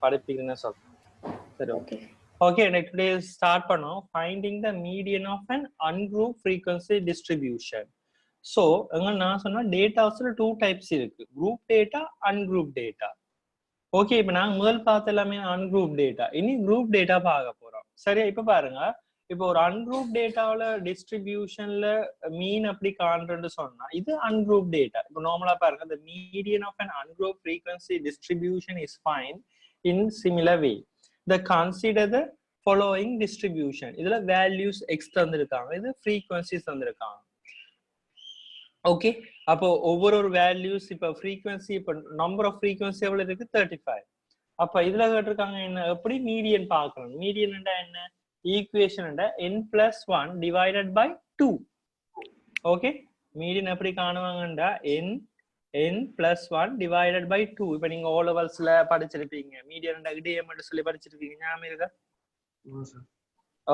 படிப்பீங்கன்னு சொல்றேன். சரி, okay okay. Today start பண்ணோம் finding the median of an ungroup frequency distribution. So நான் சொன்னா டேட்டாஸ்ல 2 டைப்ஸ் இருக்கு, group data, ungroup data. Okay, இப்ப நாங்க முதல் பார்த்த எல்லாமே அன்குரூப் டேட்டா, இனி குரூப் டேட்டா பார்க்க போறோம். சரியா? இப்ப பாருங்க, இப்போ ஒரு அன்குரூப் டேட்டாவில டிஸ்ட்ரிபியூஷன்ல மீன் அப்படி காண்றேன்னு சொன்னா இது அன்குரூப் டேட்டா. இப்போ நார்மலா பாருங்க, the median of an ungroup frequency distribution is fine in similar way. The consider the following distribution. இதுல வேல்யூஸ் எக்ஸ் தந்திருக்காங்க, இது ஃப்ரீக்வன்சிஸ் தந்திருக்காங்க. ஓகே, அப்போ ஒவ்வொரு வேல்யூஸ், இப்ப ஃப்ரீக்வன்சி, இப்ப நம்பர் ஆஃப் ஃப்ரீக்வன்சி எவ்வளவு இருக்கு? 35. அப்ப இதுல கேட்டிருக்காங்க என்ன, எப்படி மீடியன் பார்க்கணும். மீடியன் என்ன? Equation n plus 1 divided by 2. Okay, median எப்படி காணுவாங்கண்டா n plus 1 divided by 2. இப்ப நீங்க O levelsல படிச்சிருப்பீங்க, மீடியன் டிஎம் சொல்லி படிச்சிருப்பீங்க, ஞாபகம் இருக்கா?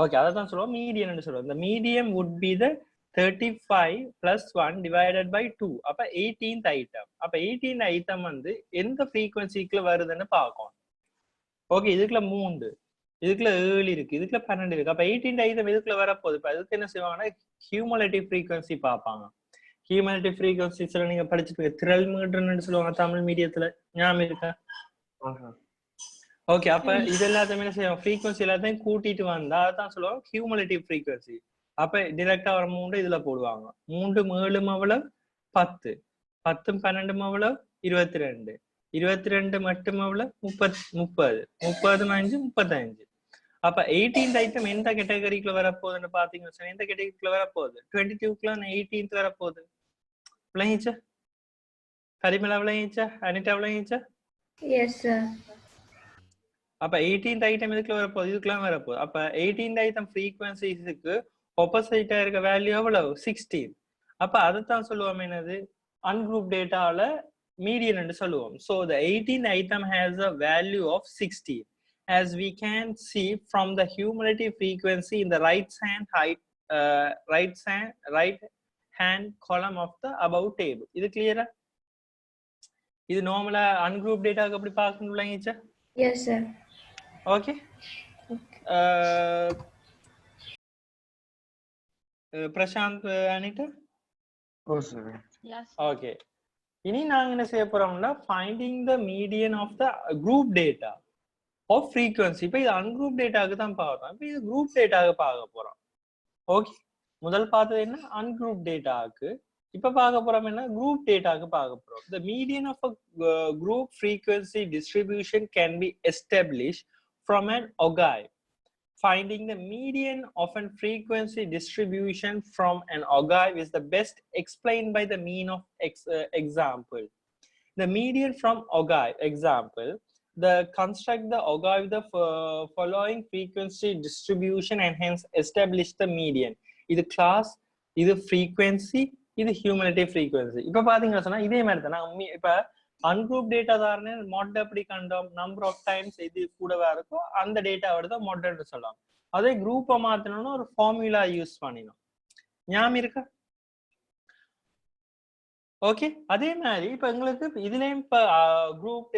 ஓகே, அதான் சொல்லுவோம் மீடியன் சொல்லுவோம். the median would be the 35 plus 1 divided by 2. அப்ப 18th ஐட்டம். அப்ப 18th ஐட்டம் வந்து எந்த ஃப்ரீக்வன்சிக்குள்ள வருதுன்னு பார்க்கணும். ஓகே, இதுக்குள்ள 3, இதுக்குள்ள 7 இருக்கு, இதுக்குள்ள 12 இருக்கு. அப்ப 18th ஐட்டம் இதுக்குள்ள வரப்போகுது. இப்ப அதுக்கு என்ன செய்வாங்கன்னா ஹியூமுலேட்டிவ் ஃப்ரீக்வன்சி பார்ப்பாங்க. ஹியூமுலேட்டிவ் ஃப்ரீக்வன்சிஸ்ல நீங்க படிச்சிருப்பீங்க, திரள் மீட்டர்னு சொல்லுவாங்க தமிழ் மீடியத்துல, ஞாபகம் இருக்கா? ஓகே, அப்ப இது எல்லாத்தையுமே என்ன செய்வோம், ஃப்ரீக்வன்சி எல்லாத்தையும் கூட்டிட்டு வந்தா அதான் சொல்லுவாங்க ஹியூமுலேட்டிவ் ஃப்ரீக்வன்சி. அப்ப டிரெக்டா வர 3 இதுல போடுவாங்க. 3 7 எவ்வளவு? 10. 10 12 எவ்வளவு? 22. 22 மட்டும் எவ்வளவு? 30. 30 5 35. அப்ப 18th ஐட்டம் எந்த கேட்டகரிக்குள்ள வரப்போகுதுன்னு பாத்தீங்கன்னா எந்த கேட்டகரிக்குள்ள வரப்போகுது? 22க்குள்ள 18th வரப்போகுது. விளங்கிச்சா? கரிமலா விளங்கிச்சா? அனிதா விளங்கிச்சா? Yes sir. அப்ப 18th ஐட்டம் இதுக்குள்ள வரப்போகுது, இதுக்குலாம் வரப்போகுது. அப்ப 18th ஐட்டம் ஃப்ரீக்வன்சிஸ்க்கு ஆப்போசிட்டா இருக்க வேல்யூ எவ்வளவு? 16. அப்ப அதைத்தான் சொல்லுவோம் என்னது, அன்குரூப் டேட்டால மீடியன் என்று சொல்லுவோம். So the 18th item has a value of 16, as we can see from the cumulative frequency in the right hand column of the above table. இது கிளியரா? இது நார்மலா அன்குரூப் டேட்டாக்கு அப்படி பார்க்கணும்லங்கச்சா? Yes sir. Okay, Prashanth, Anitha? Okay, இனி நாங்க என்ன செய்ய போறோம்னா finding the median of the group data of frequency. இப்போ இது அன்குரூப் டேட்டாக்கு தான் பார்க்கறோம், இப்போ இது குரூப் டேட்டாக்கு பார்க்க போறோம். ஓகே, முதல் பார்த்தது என்ன, அன்குரூப் டேட்டாக்கு. இப்ப பார்க்க போறோம் என்ன, குரூப் டேட்டாக்கு பார்க்க போறோம். The median of a group frequency distribution can be established from an ogive. Finding the median of a frequency distribution from an ogive is the best explained by the mean of example. The median from ogive example, the construct the ogive the following frequency distribution and hence establish the median. இது class, இது frequency, இது cumulative frequency. இப்ப பாத்தீங்கன்னா சொன்னா இதே மாதிரி தான். இப்ப அன்குரூப் டேட்டா தானே மொட் எப்படி கண்டோம், நம்பர் ஆஃப் டைம்ஸ் இது கூடவா இருக்கோ அந்த டேட்டாவோட தான் மொட்னு சொல்லலாம். அதே குரூப்பை மாத்தணும்னா ஒரு ஃபார்முலா யூஸ் பண்ணினோம், ஞாபகம் இருக்கா? ஓகே, அதே மாதிரி இப்ப எங்களுக்கு இதுலயும் இப்ப குரூப்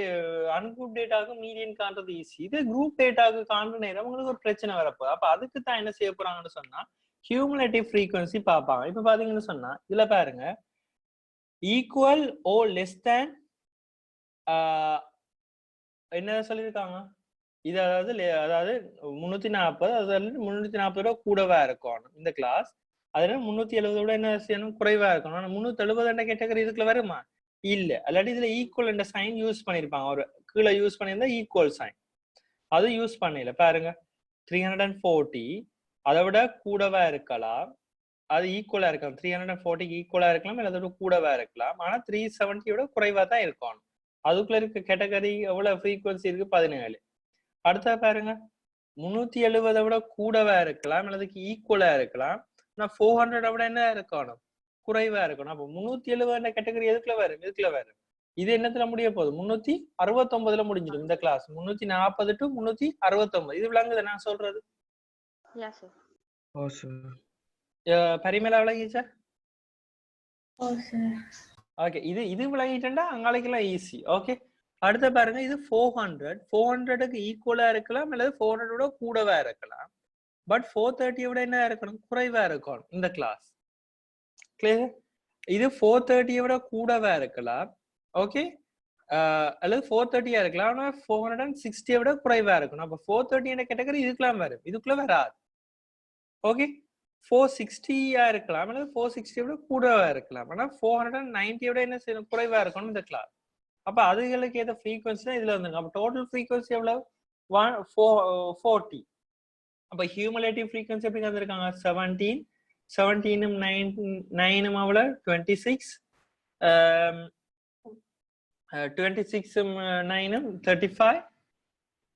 அன்குரூப் டேட்டாக்கு மீடியன் காண்றது ஈஸி. இது குரூப் டேட்டாக்கு காண்ற நேரம் உங்களுக்கு ஒரு பிரச்சனை வரப்போகுது. அப்ப அதுக்கு தான் என்ன செய்ய போறாங்கன்னு சொன்னா ஹியூமுலேட்டிவ் ஃப்ரீக்வன்சி பார்ப்பாங்க. இப்ப பாத்தீங்கன்னு சொன்னா இதுல பாருங்க, ஈக்குவல் ஓ லெஸ் தேன் என்ன சொல்லியிருக்காங்க, இது அதாவது 340, அதாவது 340 கூடவா இருக்கணும் இந்த கிளாஸ். அதுல 370 என்ன செய்யணும், குறைவா இருக்கணும். ஆனா 370 கேட்டகரி இதுக்குள்ள வருமா? இல்ல. அல்லாட்டி இதுல ஈக்குவல் என்ற சைன் யூஸ் பண்ணிருப்பாங்க, ஒரு கீழே யூஸ் பண்ணியிருந்தா ஈக்குவல் சைன், அது யூஸ் பண்ணல. பாருங்க, 340 அதை விட கூடவா இருக்கலாம், அது ஈக்குவலா இருக்கலாம். 340 ஈக்குவலா இருக்கலாம், இல்ல அதோட கூடவா இருக்கலாம். ஆனா 370 விட குறைவா தான் இருக்கணும். அதுக்குள்ள இருக்க கேட்டகரி எவ்வளவு ஃப்ரீக்வன்சி இருக்கு? 17. அடுத்தா பாருங்க, 370 விட கூடவா இருக்கலாம், அல்லதுக்கு ஈக்குவலா இருக்கலாம். ஆனா 400 விட என்ன இருக்கணும், குறைவா இருக்கணும். அப்ப 370 கேட்டகரி எதுக்குள்ள வரும்? இதுக்குள்ள வரும். இது என்னத்துல முடிய போகுது? 369ல முடிஞ்சிடும் இந்த கிளாஸ். 340 to 369. இது விளங்குது நான் சொல்றது? பரிமேலா விளங்கிச்சா? ஓகே, இது விளங்கிட்டா அங்காளைக்கெல்லாம் ஈஸி. ஓகே, அடுத்த பாருங்க இது 400. 400க்கு ஈக்குவலா இருக்கலாம் அல்லது 400 விட கூடவா இருக்கலாம். பட் 430 விட என்ன இருக்கணும், குறைவா இருக்கணும் இந்த கிளாஸ். கிளியர்? இது 430 விட கூடவா இருக்கலாம். ஓகே, அல்லது 430 இருக்கலாம். ஆனா 460 விட குறைவா இருக்கணும். அப்ப 430 என்ற கேட்டகரி இதுக்குலாம் வரும், இதுக்குள்ள வராது. ஓகே, 460 இருக்கலாம் அல்லது 460 விட கூடவா இருக்கலாம். ஆனா 490 விட என்ன செய்யணும், குறைவா இருக்கணும் இந்த கிளாஸ். அப்ப அதுகளுக்கு ஏத்த ஃப்ரீக்வன்சி தான் இதுல வந்துருக்கு. அப்ப டோட்டல் ஃப்ரீக்வன்சி எவ்வளவு, 440. அப்ப ஹியூமுலேட்டிவ் ஃப்ரீக்வன்சி எப்படி தந்திருக்காங்க, 17. 17ம் 9ம் அவ்வளவு 26. 26ம் 9ம் 35.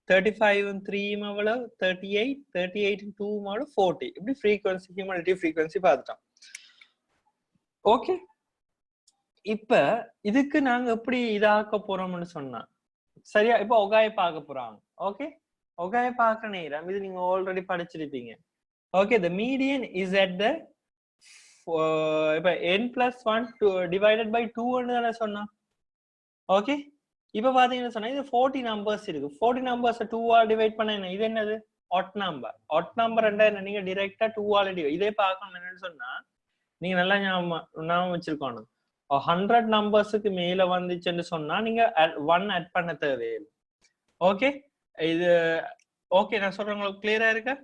35ம் 3ம் அவ்வளவு 38. 38ம் 2ம் அவ்வளவு 40. இப்படி ஃப்ரீக்வன்சி, ஹியூமுலேட்டிவ் ஃப்ரீக்வன்சி பார்த்துட்டோம். ஓகே, இப்ப இதுக்கு நாங்க எப்படி இதாக்க போறோம்னு சொன்னா சரியா. இப்ப ஒகாய பார்க்க போறாங்க. ஓகே, ஒகாய பார்க்க நேரம் இது நீங்க ஆல்ரெடி படிச்சிருப்பீங்க. Okay, the median is at the இப்ப n+1 divided by 2 ன்னு தானே சொன்னா. ஓகே, இப்ப பாத்தீங்கன்னு சொன்னா இது 40 நம்பர்ஸ் இருக்கு. 40 நம்பர்ஸ் 2 ஆல் டிவைட் பண்ண என்ன, இது என்னது, ஆட் நம்பர். ஆட் நம்பர் என்ன, நீங்க டைரக்டா 2 ஆல் டிவைட். இதே பார்க்கணும் என்னன்னு சொன்னா நீங்க நல்லா ஞாபகம் வச்சிருக்கணும். 100 நம்பர்ஸுக்கு மேல வந்துச்சுன்னு சொன்னா நீங்க 1 ஆட் பண்ண தேவையில்லை. ஓகே, இது ஓகே நான் சொல்றேன், உங்களுக்கு கிளியரா இருக்கா?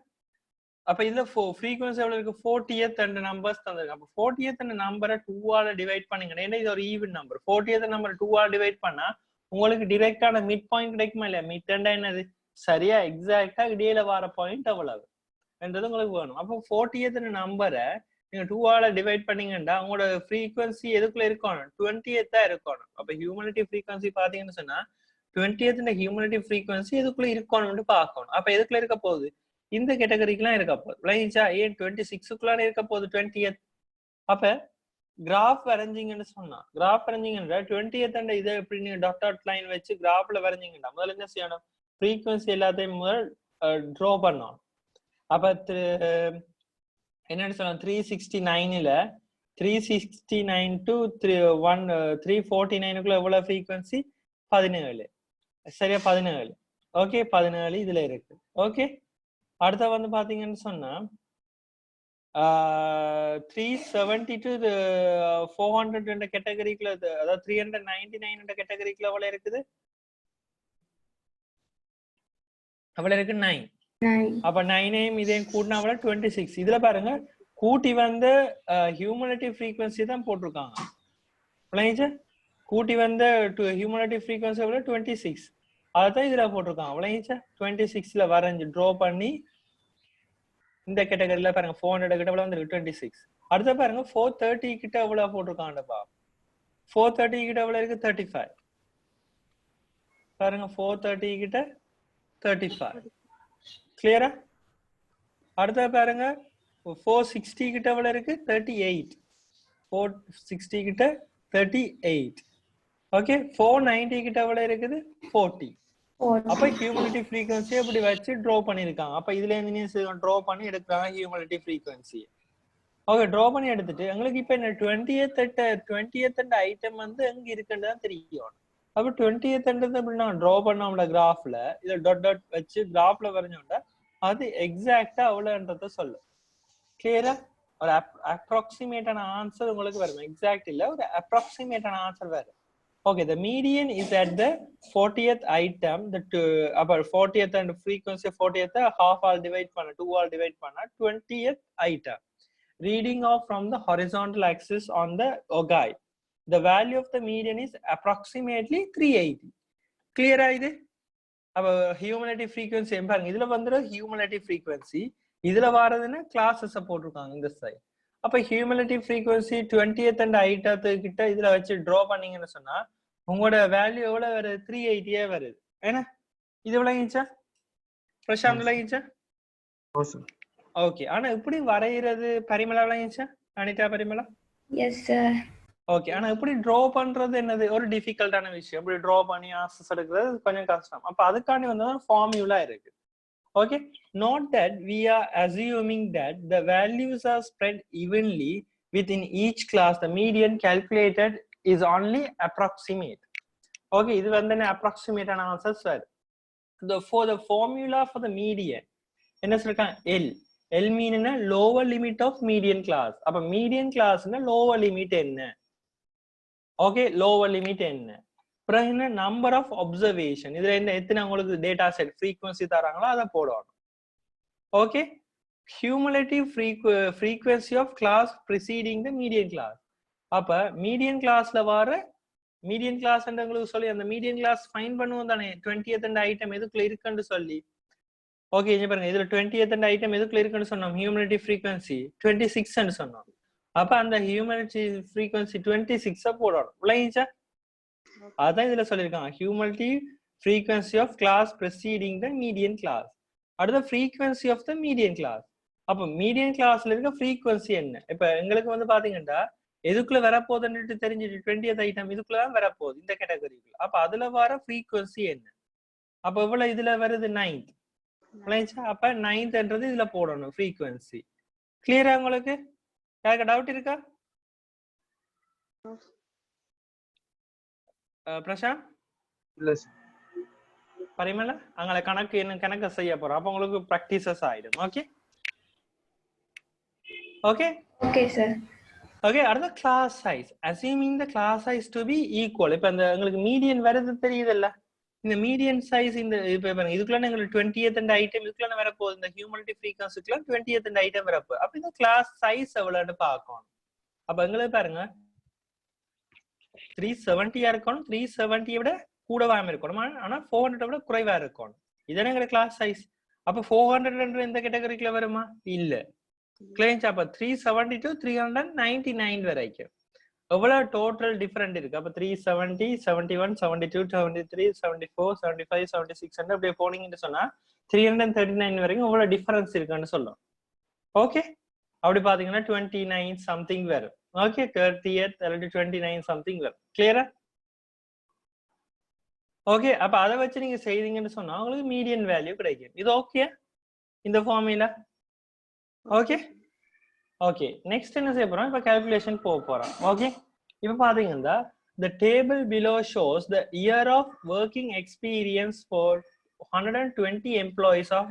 அப்ப இதுல ஃப்ரீக்வன்சி எவ்வளவு இருக்கு, 40th and நம்பர்ஸ் தந்திருக்கு. அப்ப 40th and நம்பரை 2 ஆல டிவைட் பண்ணுங்க. ஏன்னா இது ஒரு ஈவன் நம்பர். 40th நம்பர் 2 ஆல டிவைட் பண்ணா உங்களுக்கு டைரக்டான மிட் பாயிண்ட் கிடைக்குமா இல்லையா? மிட் என்னது, சரியா எக்ஸாக்டா இடையில வர பாயிண்ட் அவ்வளவு என்றது உங்களுக்கு வேணும். அப்போ 40th நம்பரை நீங்க 2 ஆல டிவைட் பண்ணீங்கன்னா உங்களோட ஃப்ரீக்வன்சி எதுக்குள்ள இருக்கணும், 20th இருக்கணும். அப்ப ஹியூமனிட்டி ஃப்ரீக்வன்சி பாத்தீங்கன்னு சொன்னா 20th ஹியூமனிட்டி ஃப்ரீக்வன்சி எதுக்குள்ள இருக்கணும்னு பார்க்கணும். அப்ப எதுக்குள்ள இருக்க போகுது, இந்த கேட்டகரிக்குலாம் இருக்க போகுது. விளங்கிச்சா? ஏன் 26க்குள்ளான இருக்க போகுது 20th. அப்ப கிராஃப் வரைஞ்சிங்கன்னு சொன்னா, கிராஃப் வரைஞ்சிங்கன்னா 20th இதை எப்படி நீங்க டாட் லைன் வச்சு கிராஃப்ல வரைஞ்சிங்கன்னா முதல்ல என்ன செய்யணும், ஃப்ரீக்வன்சி எல்லாத்தையும் முதல் ட்ரா பண்ணணும். அப்ப என்னன்னு சொல்லலாம், 369ல 369 to 349க்குள்ள எவ்வளவு ஃப்ரீக்வன்சி, 17. சரியா, 17. ஓகே, 17 இதுல இருக்கு. ஓகே, அடுத்த வந்து பாத்தீங்கன்னு சொன்னா 370 to 400 கேட்டகரிக்குள்ள, அதாவது 399 கேட்டகரிக்குள்ள எவ்வளவு இருக்குது, எவ்வளவு இருக்கு, 9. அப்ப 9ஐயும் இதையும் கூட்டினா 26. இதுல பாருங்க கூட்டி வந்து ஹியூமனிட்டி ஃப்ரீக்வன்சி தான் போட்டிருக்காங்க. கூட்டி வந்து ஹியூமனிட்டி ஃப்ரீக்வன்சி 26 அதான் இதுல போட்டிருக்காங்க. 26ல வரைஞ்சு ட்ரா பண்ணி இந்த கேட்டகரியில பாருங்க 400 கிட்ட எவ்வளவு வந்து 26. அடுத்த பாருங்க 430 கிட்ட எவ்வளவு போட்டிருக்காங்கப்பா, 430 கிட்ட எவ்வளவு இருக்கு, 35. பாருங்க 430 கிட்ட 35. கிளியரா? அடுத்த பாருங்க 460 கிட்ட எவ்வளவு இருக்கு, 38. 460 கிட்ட 38. ஓகே, 490 கிட்ட எவ்வளவு இருக்குது, 40. அப்ப ஹியூமனிட்டி ஃப்ரீக்வன்சி அப்படி வச்சு ட்ரா பண்ணிருக்காங்க. அப்ப இதுல இருந்து ட்ரா பண்ணி எடுக்கிறாங்க ஹியூமனிட்டி ஃப்ரீக்வன்சி. ஓகே, ட்ரா பண்ணி எடுத்துட்டு எங்களுக்கு இப்ப என்ன 20th ஐட்டம் வந்து எங்க இருக்குன்னு தான் தெரியும். அப்ப 20th அப்படின்னா ட்ரா பண்ணோம்ல கிராஃப்ல, இதை டாட் டாட் வச்சு கிராஃப்ல வரைஞ்சோம்னா அது எக்ஸாக்டா அவ்வளவுன்றத சொல்லும். கிளியரா? ஒரு அப்ராக்சிமேட்டான ஆன்சர் உங்களுக்கு வரும். எக்ஸாக்ட் இல்ல, ஒரு அப்ராக்சிமேட்டான ஆன்சர் வரும். Okay, the median is at the 40th item. That about 40th and frequency 40th half all divide panna 2 all divide panna 20th item. Reading off from the horizontal axis on the OGAI. The value of the median is approximately 380. Clear ஆயிது? அப்ப humanity frequency பாருங்க, இதுல வந்துடும் humanity frequency, இதுல வாரதுன்னா classes போட்டிருக்காங்க இந்த side. அப்ப humanity frequency 20th ஐட்டத்து கிட்ட இதுல வச்சு ட்ரா பண்ணீங்கன்னு சொன்னா உங்களோட வேல்யூ எவ்வளவு வருது, 380 வருது. ஏன்னா இது விளங்கிச்சா பிரசாந்த், விளங்கிச்சா? ஓகே, ஆனா இப்படி வரைகிறது பரிமளா விளங்கிச்சா, Anitha Parimala? Yes sir. Okay, ஆனா இப்படி ட்ரா பண்றது என்னது ஒரு டிஃபிகல்ட்டான விஷயம். இப்படி ட்ரா பண்ணி ஆன்சர்ஸ் எடுக்கிறது கொஞ்சம் கஷ்டம். அப்ப அதுக்காண்டி வந்து ஃபார்முலா இருக்கு. Okay, note that we are assuming that the values are spread evenly within each class. The median calculated is only approximate. Okay, இது வந்து என்ன approximate answer sir. For the formula for the median என்ன சொல்லிருக்காங்க? L mean என்ன? Lower limit of median class. அப்ப median class னா lower limit என்ன? Okay, lower limit என்ன? அப்புறம் என்ன number of observation. இதுல என்ன எத்தனை உங்களுக்கு data set frequency தராங்களோ அதை போடணும். Okay, cumulative frequency of class preceding the median class. அப்ப median classல வர median class உங்களுக்கு சொல்லி அந்த median class ஃபைண்ட் பண்ணுவோம் தானே 20th and item எதுக்குள்ள இருக்குன்னு சொல்லி. ஓகே, இங்க பாருங்க இதுல 20th and item எதுக்குள்ள இருக்குன்னு சொன்னோம், cumulative frequency 26 ன்னு சொன்னோம். அப்ப அந்த cumulative frequency 26 போடணும். விளங்கிச்சா? அதான் இதுல சொல்லிருக்காங்க cumulative frequency of class preceding the median class. அடுத்த frequency of the median class. அப்ப median classல இருக்க frequency என்ன? இப்ப எங்களுக்கு வந்து பாத்தீங்கன்னா எதுக்குள்ள வரப்போகுதுன்னு தெரிஞ்சிட்டு 20th ஐட்டம் இதுக்குள்ளதான் வரப்போகுது இந்த கேட்டகரிக்குள்ள. அப்ப அதுல வர frequency என்ன? அப்ப இவ்வளவு இதுல வருது 9th. அப்ப 9thன்றது இதுல போடணும் frequency. கிளியரா உங்களுக்கு? யாருக்கு டவுட் இருக்கா? பிரசாந்த் இல்ல பரிமள அங்க கணக்கு செய்ய போறோம். அப்ப உங்களுக்கு பிராக்டிசஸ் ஆயிடும். Okay okay Okay, sir. Okay. அடுத்த class size. Assuming the class size to be equal. இப்ப இந்த உங்களுக்கு மீடியன் வருது தெரியுதுல்ல, இந்த மீடியன் சைஸ் இந்த இப்ப பாருங்க இதுக்குள்ள எங்களுக்கு 20th and item இதுக்குள்ள வரப்போகுது. இந்த ஹியூமனிட்டி ஃப்ரீக்வன்சிக்குள்ள 20th and item வரப்போகுது. அப்ப இந்த கிளாஸ் சைஸ் எவ்வளவுன்னு பார்க்கணும். அப்ப எங்களுக்கு பாருங்க 370 இருக்கணும். 370 விட கூடவாம இருக்கணும். ஆனா 400 விட குறைவா இருக்கணும். இதானே எங்களுக்கு கிளாஸ் சைஸ். அப்ப 400 இந்த கேட்டகரிக்குள்ள வருமா? இல்ல. கிளைன்ஸ் அப்ப 370 to 399 வரைக்கும் எவ்வளவு டோட்டல் டிஃபரெண்ட் இருக்கு. அப்ப 370, 71, 72, 73, 74, 75, 76 அப்படியே போனீங்கன்னு சொன்னா 339 வரைக்கும் எவ்வளவு டிஃபரன்ஸ் இருக்குன்னு சொல்லும். ஓகே, அப்படி பாத்தீங்கன்னா 29 சம்திங் வரும். ஓகே, 30th அல்லது 29 சம்திங் வரும். கிளியரா? ஓகே, அப்ப அதை வச்சு நீங்க செய்தீங்கன்னு சொன்னா உங்களுக்கு மீடியன் வேல்யூ கிடைக்கும். இது ஓகே இந்த ஃபார்முலா? Okay okay. நெக்ஸ்ட் என்ன செய்ய போறோம், இப்ப கால்குலேஷன் போக போறோம். ஓகே, இப்ப பாத்தீங்கன்னா the table below shows the year of working experience for 120 employees of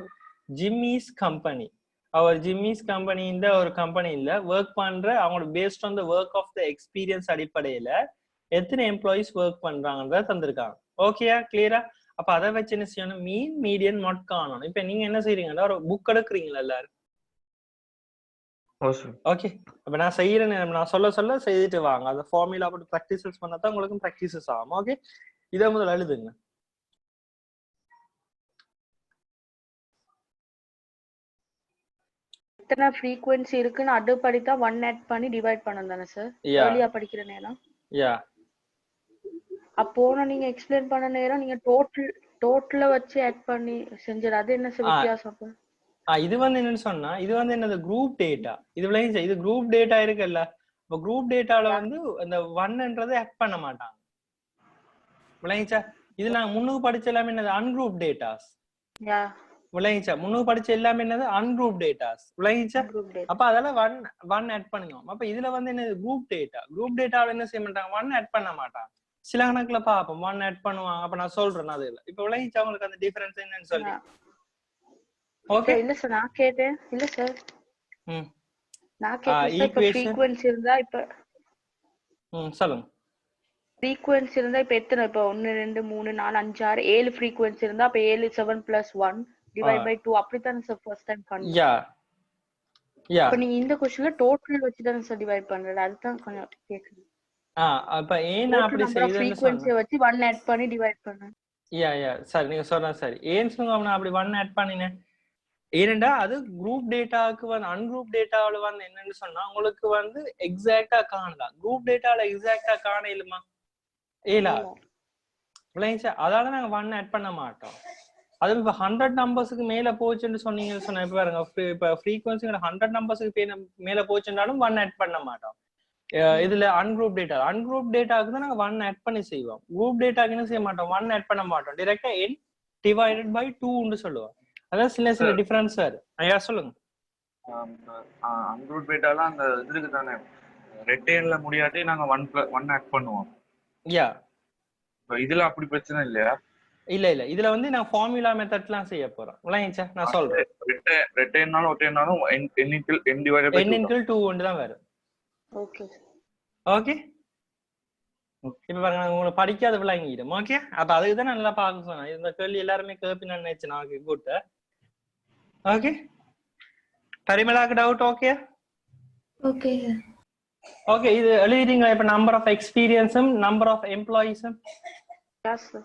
Jimmy's company. our Jimmy's company இந்த ஒரு கம்பெனில ஒர்க் பண்ற அவங்க based on the work of the experience அடிப்படையில எத்தனை எம்ப்ளாயிஸ் ஒர்க் பண்றாங்கன்றத தந்திருக்காங்க. ஓகேயா? கிளியரா? அப்ப அதை வச்சு என்ன செய்யணும், மீன் மீடியன் மொட் காணணும். இப்ப நீங்க என்ன செய்றீங்கன்னா ஒரு புக் எடுக்கிறீங்களா எல்லாரும்? ஓகே, அப்ப நான் செய்யறேன், நான் சொல்ல சொல்ல செய்துட்டு வாங்க. அந்த ஃபார்முலா போட்டு பிராக்டிசஸ் பண்ணாதான் உங்களுக்கும் பிராக்டிசஸ் ஆகும். ஓகே, இதை முதல்ல எழுதுங்க. எத்தனை ஃப்ரீக்வென்சி இருக்குன்னு அதுபடி தான் 1 ஆட் பண்ணி டிவைட் பண்ணனும் தானே சார்? ஏர்லியா படிக்கிற நேரம். யா, அப்போ நீங்க எக்ஸ்பிளைன் பண்ண நேரம் நீங்க டோட்டல வச்சு ஆட் பண்ணி செஞ்சது. அது என்ன சார் வித்தியாசம்? அப்ப இது வந்து என்னன்னு சொன்னா இது வந்து என்னது குரூப் டேட்டா. இது குரூப் டேட்டா இருக்குல்ல, இப்ப குரூப் டேட்டால வந்து அந்த 1ன்றதை ஆட் பண்ண மாட்டாங்க. விளங்கிச்சா? இது நான் முன்னுக்கு படிச்ச எல்லாமே என்னது அன்குரூப் டேட்டாஸ். விளங்கிச்சா? முன்னுக்கு படிச்ச எல்லாமே என்னது அன்குரூப் டேட்டாஸ். விளங்கிச்சா? அப்ப அதெல்லாம் 1 ஆட் பண்ணுங்க. அப்ப இதுல வந்து என்னது குரூப் டேட்டா. குரூப் டேட்டால என்ன செய்ய மாட்டாங்க, 1 ஆட் பண்ண மாட்டாங்க. சில கணக்குல பாப்போம் 1 ஆட் பண்ணுவாங்க. அப்ப நான் சொல்றேன் அது இல்ல. இப்ப விளங்கிச்சா உங்களுக்கு அந்த டிஃபரன்ஸ் என்னன்னு சொல்லி? ஓகே, இல்ல சார் நான் கேட்டேன். இல்ல சார் நான் கேட்டேன் இப்ப ஃப்ரீக்வென்சி இருந்தா இப்ப சொல்லுங்க. ஃப்ரீக்வென்சி இருந்தா இப்ப எத்தனை, இப்ப 1 2 3 4 5 6 7 ஃப்ரீக்வென்சி இருந்தா அப்ப 7 7 + 1 டிவைட் பை 2 அப்படிதான் சார் ஃபர்ஸ்ட் டைம் பண்ணீங்க. யா யா. அப்ப நீங்க இந்த क्वेश्चनல டோட்டல் வச்சு தான் சார் டிவைட் பண்றது. அதுதான் கொஞ்சம் கேக்குறேன். அப்ப ஏன் அப்படி செய்தேன்னு ஃப்ரீக்வென்சி வச்சு 1 ஆட் பண்ணி டிவைட் பண்ணேன். யா யா சரி, நீங்க சொல்றா சரி. ஏன் சொல்லுங்க நான் அப்படி 1 ஆட் பண்ணினேன்? ஏனெண்டா அது குரூப் டேட்டாவுக்கு வந்து அன்குரூப் டேட்டாவில் வந்து என்னன்னு சொன்னா உங்களுக்கு வந்து எக்ஸாக்டா காணலாம். குரூப் டேட்டால எக்ஸாக்டா காண இயலுமா? ஏலா. விளைஞ்சா அதால நாங்க 1 ஆட் பண்ண மாட்டோம். அது இப்ப 100 நம்பர்ஸுக்கு மேல போச்சுன்னு சொன்னீங்கன்னு சொன்னா இப்ப பாருங்க, இப்ப ஃப்ரீக்வன்சி 100 நம்பர்ஸுக்கு மேல போச்சுன்னாலும் 1 ஆட் பண்ண மாட்டோம். இதுல அன்குரூப் டேட்டாவுக்கு தான் நாங்க 1 ஆட் பண்ணி செய்வோம். குரூப் டேட்டாக்கு என்ன செய்ய மாட்டோம், 1 ஆட் பண்ண மாட்டோம். டைரக்டா n டிவைடட் பை 2 சொல்லுவோம். அதான் சில டிஃபரன்ஸ் சார். ஐயா சொல்லுங்க. அன்குரூப் டேட்டால அந்த இதுக்கு தானே ரெட்டேன்ல முடியாட்டி நாங்க 1 ஆட் பண்ணுவோம். யா இதுல அப்படி பிரச்சனை இல்லையா? இல்ல இதுல வந்து நான் ஃபார்முலா மெத்தட்லாம் செய்ய போறேன். விளங்கிச்சா? நான் சொல்றேன். ரெட்டைனாலும் ஒற்றைனாலும் n divided by 2 n × 2 தான் வரும். ஓகே ஓகே இப்ப பாருங்க நான் உங்களுக்கு படிக்காத விளங்கிடும். ஓகே அப்ப அதுக்கு தான் நல்லா பார்க்க சொன்னேன். இந்த கேள்வி எல்லாருமே கேப்பி நான் நினைச்சேன். Okay good. ஓகே பரிமளாக்கு doubt? Okay Okay, sir. Okay இது எழுதிட்டீங்களா? இப்ப நம்பர் ஆஃப் எக்ஸ்பீரியன்ஸும் நம்பர் ஆஃப் எம்ப்ளாயிஸும். Yes sir.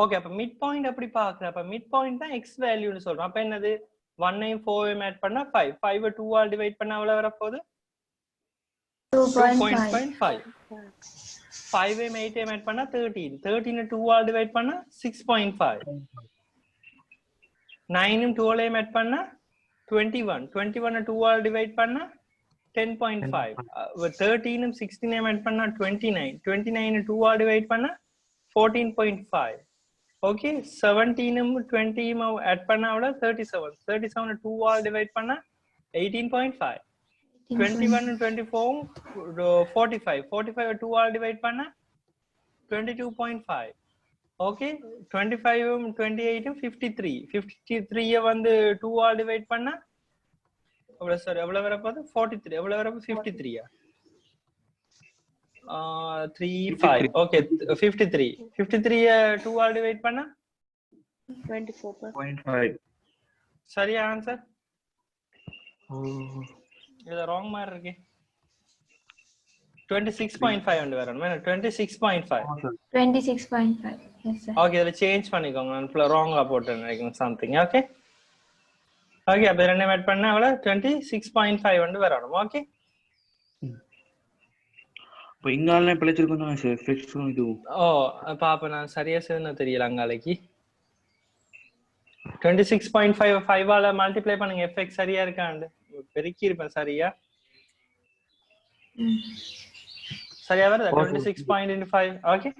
ஓகே அப்ப மிட் பாயிண்ட் எப்படி பாக்குற? அப்ப மிட் பாயிண்ட் தான் எக்ஸ் வேல்யூன்னு சொல்றோம். அப்ப என்னது 1 4 ஆட் பண்ணா 5 5 2 ஆல் டிவைட் பண்ணா எவ்வளவு வர போகுது? 2.5. 5 8 ஆட் பண்ணா 13 13 2 ஆல் டிவைட் பண்ணா 6.5 9 12 ஆட் பண்ணா 21 21 2 ஆல் டிவைட் பண்ணா 10.5 13 16 ஆட் பண்ணா 29 29 2 ஆல் டிவைட் பண்ணா 14.5 ஓகே 17 20 ஆட் பண்ணா அவ்வளவு 37 37 2 ஆல் டிவைட் பண்ணா 18.5 21 24 45 45 2 ஆல் டிவைட் பண்ணா 22.5 ஓகே 25 28 53 53 வந்து 2 ஆல் டிவைட் பண்ணா எவ்வளவு சார் எவ்வளவு வர போகுது? 43 எவ்வளவு வர போகுது? 53 3 5 ஓகே 53 53 2 ஆல் டிவைட் பண்ணா 24.5 சரியா ஆன்சர்? இது ராங் மாதிரி இருக்கு. 26.5 வந்து வரணும். 26.5 26.5. Yes, sir. ஓகே இத சேஞ்ச் பண்ணிக்கோங்க. நான் ராங்கா போட்டேன் நினைக்கிறேன் சம்திங். ஓகே ஓகே அப்ப ரெண்டு ஆட் பண்ணா அவ்வளவு 26.5 வந்து வரணும். ஓகே இப்போ இங்கால பிழைச்சிருக்கோம் தான் சார் ஃபிக்ஸும் இதுவும். பாப்ப நான் சரியா செய்யணும்னு தெரியல அங்காலைக்கு. 26.5 5 ஆல மல்டிப்ளை பண்ணுங்க. எஃப்எக்ஸ் சரியா இருக்காண்டு பெருக்கி இருப்பேன். சரியா சரியா வருதா? 26.5 ஓகே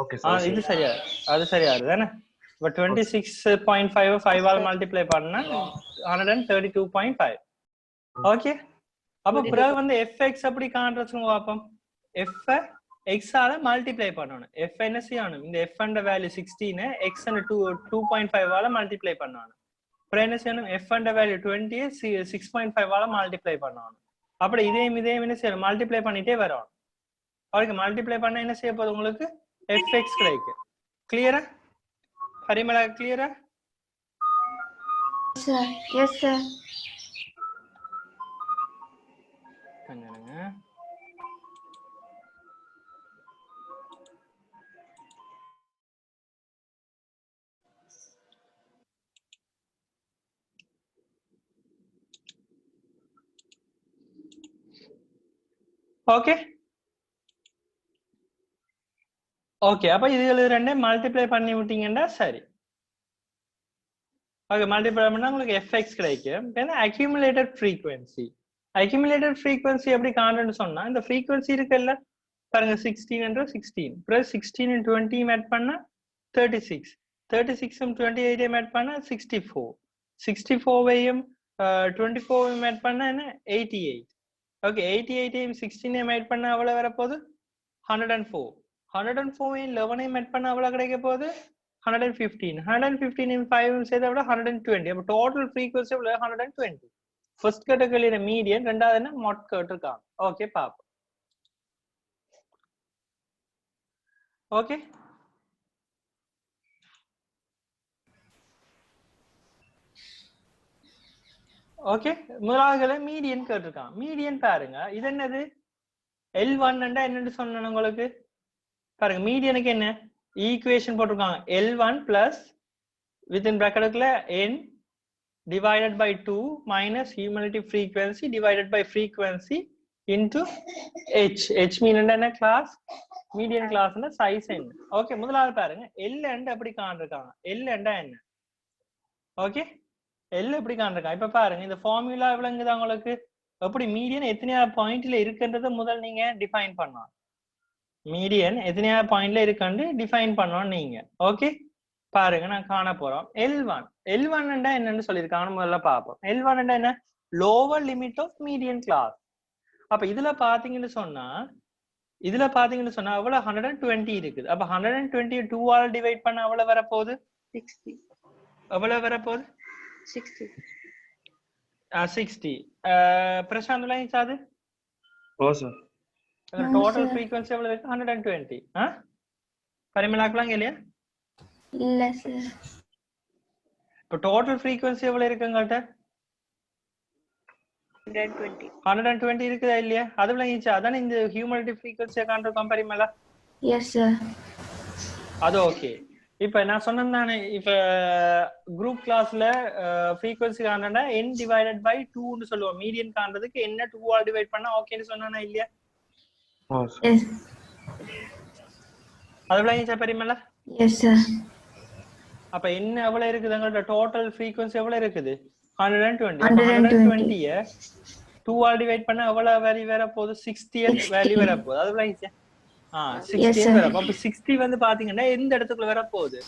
ஓகே சார். இது சரியா அது சரியா வருதானே? இப்ப 26.5 5 ஆல மல்டிப்ளை பண்ணா 132.5 ஓகே அப்ப பிறகு வந்து fx அப்படி காண்றதுன்னு பாப்போம். f x ஆல மல்டிப்ளை பண்ணனும். f என்ன செய்யணும்? இந்த f என்ற வேல்யூ 16 x and 2.5 ஆல மல்டிப்ளை பண்ணனும். அப்புறம் என்ன செய்யணும்? f என்ற வேல்யூ 20 6.5 ஆல மல்டிப்ளை பண்ணனும். அப்படி இதையும் என்ன செய்யணும்? மல்டிப்ளை பண்ணிட்டே வரணும். அதுக்கு மல்டிப்ளை பண்ணா என்ன செய்ய போகுது? உங்களுக்கு fx கிடைக்கும். கிளியரா? பரிமளா கிளியரா? Sir. Yes, sir. கொஞ்சங்க ஓகே ஓகே அப்ப இதுல ரெண்டே மல்டிப்ளை பண்ணி விட்டீங்கன்னா சரி. ஓகே மல்டிப்ளை பண்ணா உங்களுக்கு fx கிடைக்கும். ஏன்னா அக்யூமுலேட்டட் ஃப்ரீக்வன்சி எப்படி காண்றேன்னு சொன்னா இந்த ஃப்ரீக்வன்சி இருக்குல்ல பாருங்க 16 என்ற 16 பிளஸ் 16 20 ஆட் பண்ணா 36 36 28 ஆட் பண்ணா 64 64 24 ஆட் பண்ணா என்ன 88 ஓகே 88 16 ஆட் பண்ணா எவ்வளவு வர போகுது? 104 104 11 ஆட் பண்ணா எவ்வளவு கிடைக்க போகுது? 115 115 5 சேர்த்தா விட 120. அப்ப டோட்டல் ஃப்ரீக்வன்சி எவ்வளவு? 120. ஃபர்ஸ்ட் கேட்டகரியில மீடியன், ரெண்டாவது என்ன மொட் கேட்டிருக்காங்க. ஓகே பாப்போம். ஓகே ஓகே முதலாவதுல மீடியன் கேட்டிருக்கான். மீடியன் பாருங்க இது என்னது? L1 என்னன்னு சொன்னேன் உங்களுக்கு பாருங்க. மீடியனுக்கு என்ன ஈக்குவேஷன் போட்டிருக்காங்க? L1 plus within bracketக்குள்ள n divided by 2 minus cumulative frequency divided by frequency into h. h mean என்ன கிளாஸ்? மீடியன் கிளாஸ்னா சைஸ் n. ஓகே முதலாவது பாருங்க L எப்படி காண்றாங்க? L என்ன? ஓகே L எப்படி காண்றாங்க? இப்ப பாருங்க இந்த ஃபார்முலா விளங்குதா உங்களுக்கு? எப்படி மீடியன் எத்தனையாவது பாயிண்ட்ல இருக்குன்றத முதல் நீங்க டிஃபைன் பண்ணலாம். மீடியன் எத்தனையாவது பாயிண்ட்ல இருக்குன்னு டிஃபைன் பண்ணணும் நீங்க. ஓகே பாருங்க நான் காண போறோம். L1 என்னன்னு சொல்லியிருக்காங்க முதல்ல பார்ப்போம். L1 என்ன? Lower limit of median class. அப்ப இதுல பாத்தீங்கன்னு சொன்னா இதுல பாத்தீங்கன்னு சொன்னா எவ்வளவு 120 இருக்குது. அப்ப 120 2 ஆல் டிவைட் பண்ண எவ்வளவு வரப்போகுது? 60. எவ்வளவு வரப்போகுது? 60. 60. பிரசாந்த் லைன்ஸ் அது ஓ சார் டோட்டல் ஃப்ரீக்வன்சி எவ்வளவு இருக்கு? 120. பரிமளாக்கலாம் இல்லையா? இல்ல சார். இப்போ டோட்டல் ஃப்ரீக்வன்சி எவ்வளவு இருக்குங்கள்ட்ட? 120. 120 இருக்குதா இல்லையா? அது விளங்கிச்சா? அதானே இந்த ஹியூமனிட்டி ஃப்ரீக்வன்சியை காண்றோம் பரிமளா. Yes sir. அது ஓகே. இப்ப நான் சொன்னேன் தானே, இப்ப குரூப் கிளாஸ்ல ஃப்ரீக்வன்சி காண்றா n டிவைடட் பை 2 ன்னு சொல்லுவோம். மீடியன் காண்றதுக்கு என்ன 2 ஆல் டிவைட் பண்ணா ஓகேன்னு சொன்னானா இல்லையா? ஓ சார் எஸ். அது விளங்கிச்சா பரிமளா? Yes sir. அப்ப என்ன எவ்வளவு இருக்குது? எங்களோட டோட்டல் ஃப்ரீக்வன்சி எவ்வளவு இருக்குது? 120. 120. 120 2 ஆல் டிவைட் பண்ணா எவ்வளவு வேல்யூ வர போகுது? 60th வேல்யூ வர போகுது. அது விளங்கிச்சா? 60 வர. அப்ப 60 வந்து பாத்தீங்கன்னா எந்த இடத்துக்குள்ள வர போகுது?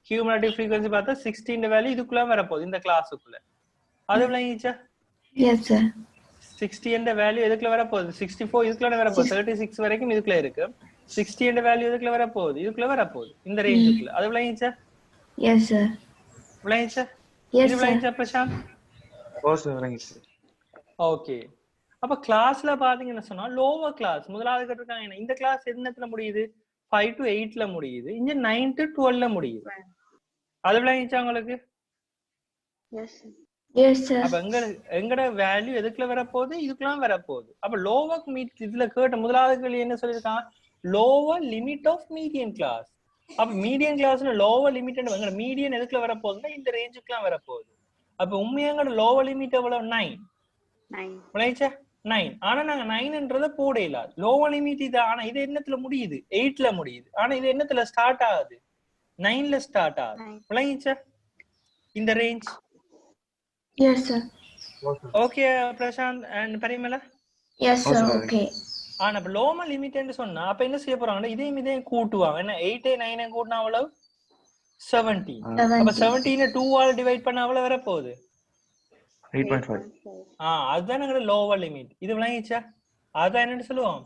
ஹியூமனிட்டி ஃப்ரீக்வன்சி பார்த்தா 16 வேல்யூ இதுக்குள்ள வர போகுது, இந்த கிளாஸுக்குள்ள. அது விளங்கிச்சா? Yes sir. 60 என்ற வேல்யூ எதுக்குள்ள வர போகுது? 64 இதுக்குள்ள வர போகுது. 36 வரைக்கும் இதுக்குள்ள இருக்கு. 60 என்ற வேல்யூ எதுக்குள்ள வர போகுது? இதுக்குள்ள வர போகுது, இந்த ரேஞ்சுக்குள்ள. அது விளங்கிச்சா? Yes sir. விளங்கிச்சா? எஸ் இது சார். விளங்கிச்சா பிரசாந்த்? ஓ சார் விளங்கி சார் ஓகே. அப்ப கிளாஸ்ல பாத்தீங்கன்னா சொன்னா லோவர் கிளாஸ் முதலாவது கேட்டிருக்காங்க. என்ன இந்த கிளாஸ் என்னத்துல முடியுது? 5 to 8ல முடியுது. இங்க 9 to 12ல முடியுது. அது விளங்கிச்சா உங்களுக்கு? Yes sir. S sir. அப்ப எங்கட வேல்யூ எதுக்குள்ள வரப்போகுது? இதுக்கெல்லாம் வரப்போகுது. அப்ப லோவர் மீட் இதுல கேட்ட முதலாவது கேள்வி என்ன சொல்லியிருக்காங்க? Lower limit of median class. அப்ப மீடியன் கிளாஸ்ல லோவர் லிமிட் எங்கட மீடியன் எதுக்குள்ள வரப்போகுதுன்னா இந்த ரேஞ்சுக்குலாம் வரப்போகுது. அப்ப உண்மையாங்கட லோவர் லிமிட் எவ்வளவு? 9. 9. விளைச்சா 9. ஆனா நாங்க 9ன்றத போட இல்ல. லோவர் லிமிட் இது. ஆனா இது என்னத்துல முடியுது? 8ல முடியுது. ஆனா இது என்னத்துல ஸ்டார்ட் ஆகுது? 9ல ஸ்டார்ட் ஆகுது. விளங்கிச்சா இந்த range? Yes sir. Okay Prashanth and Parimala? Yes sir. Okay. ஆனா இப்ப லோவர் லிமிட்னு சொன்னா அப்ப என்ன செய்ய போறாங்கன்னா இதையும் கூட்டுவாங்க. என்ன 8 9 கூட்டினா அவ்வளவு 17. அப்ப 17 2 ஆல் டிவைட் பண்ணா அவ்வளவு வர போகுது 8.5. அதுதான் எங்களோட லோவர் லிமிட். இது விளங்கிச்சா? அதான் என்னன்னு சொல்லுவோம்,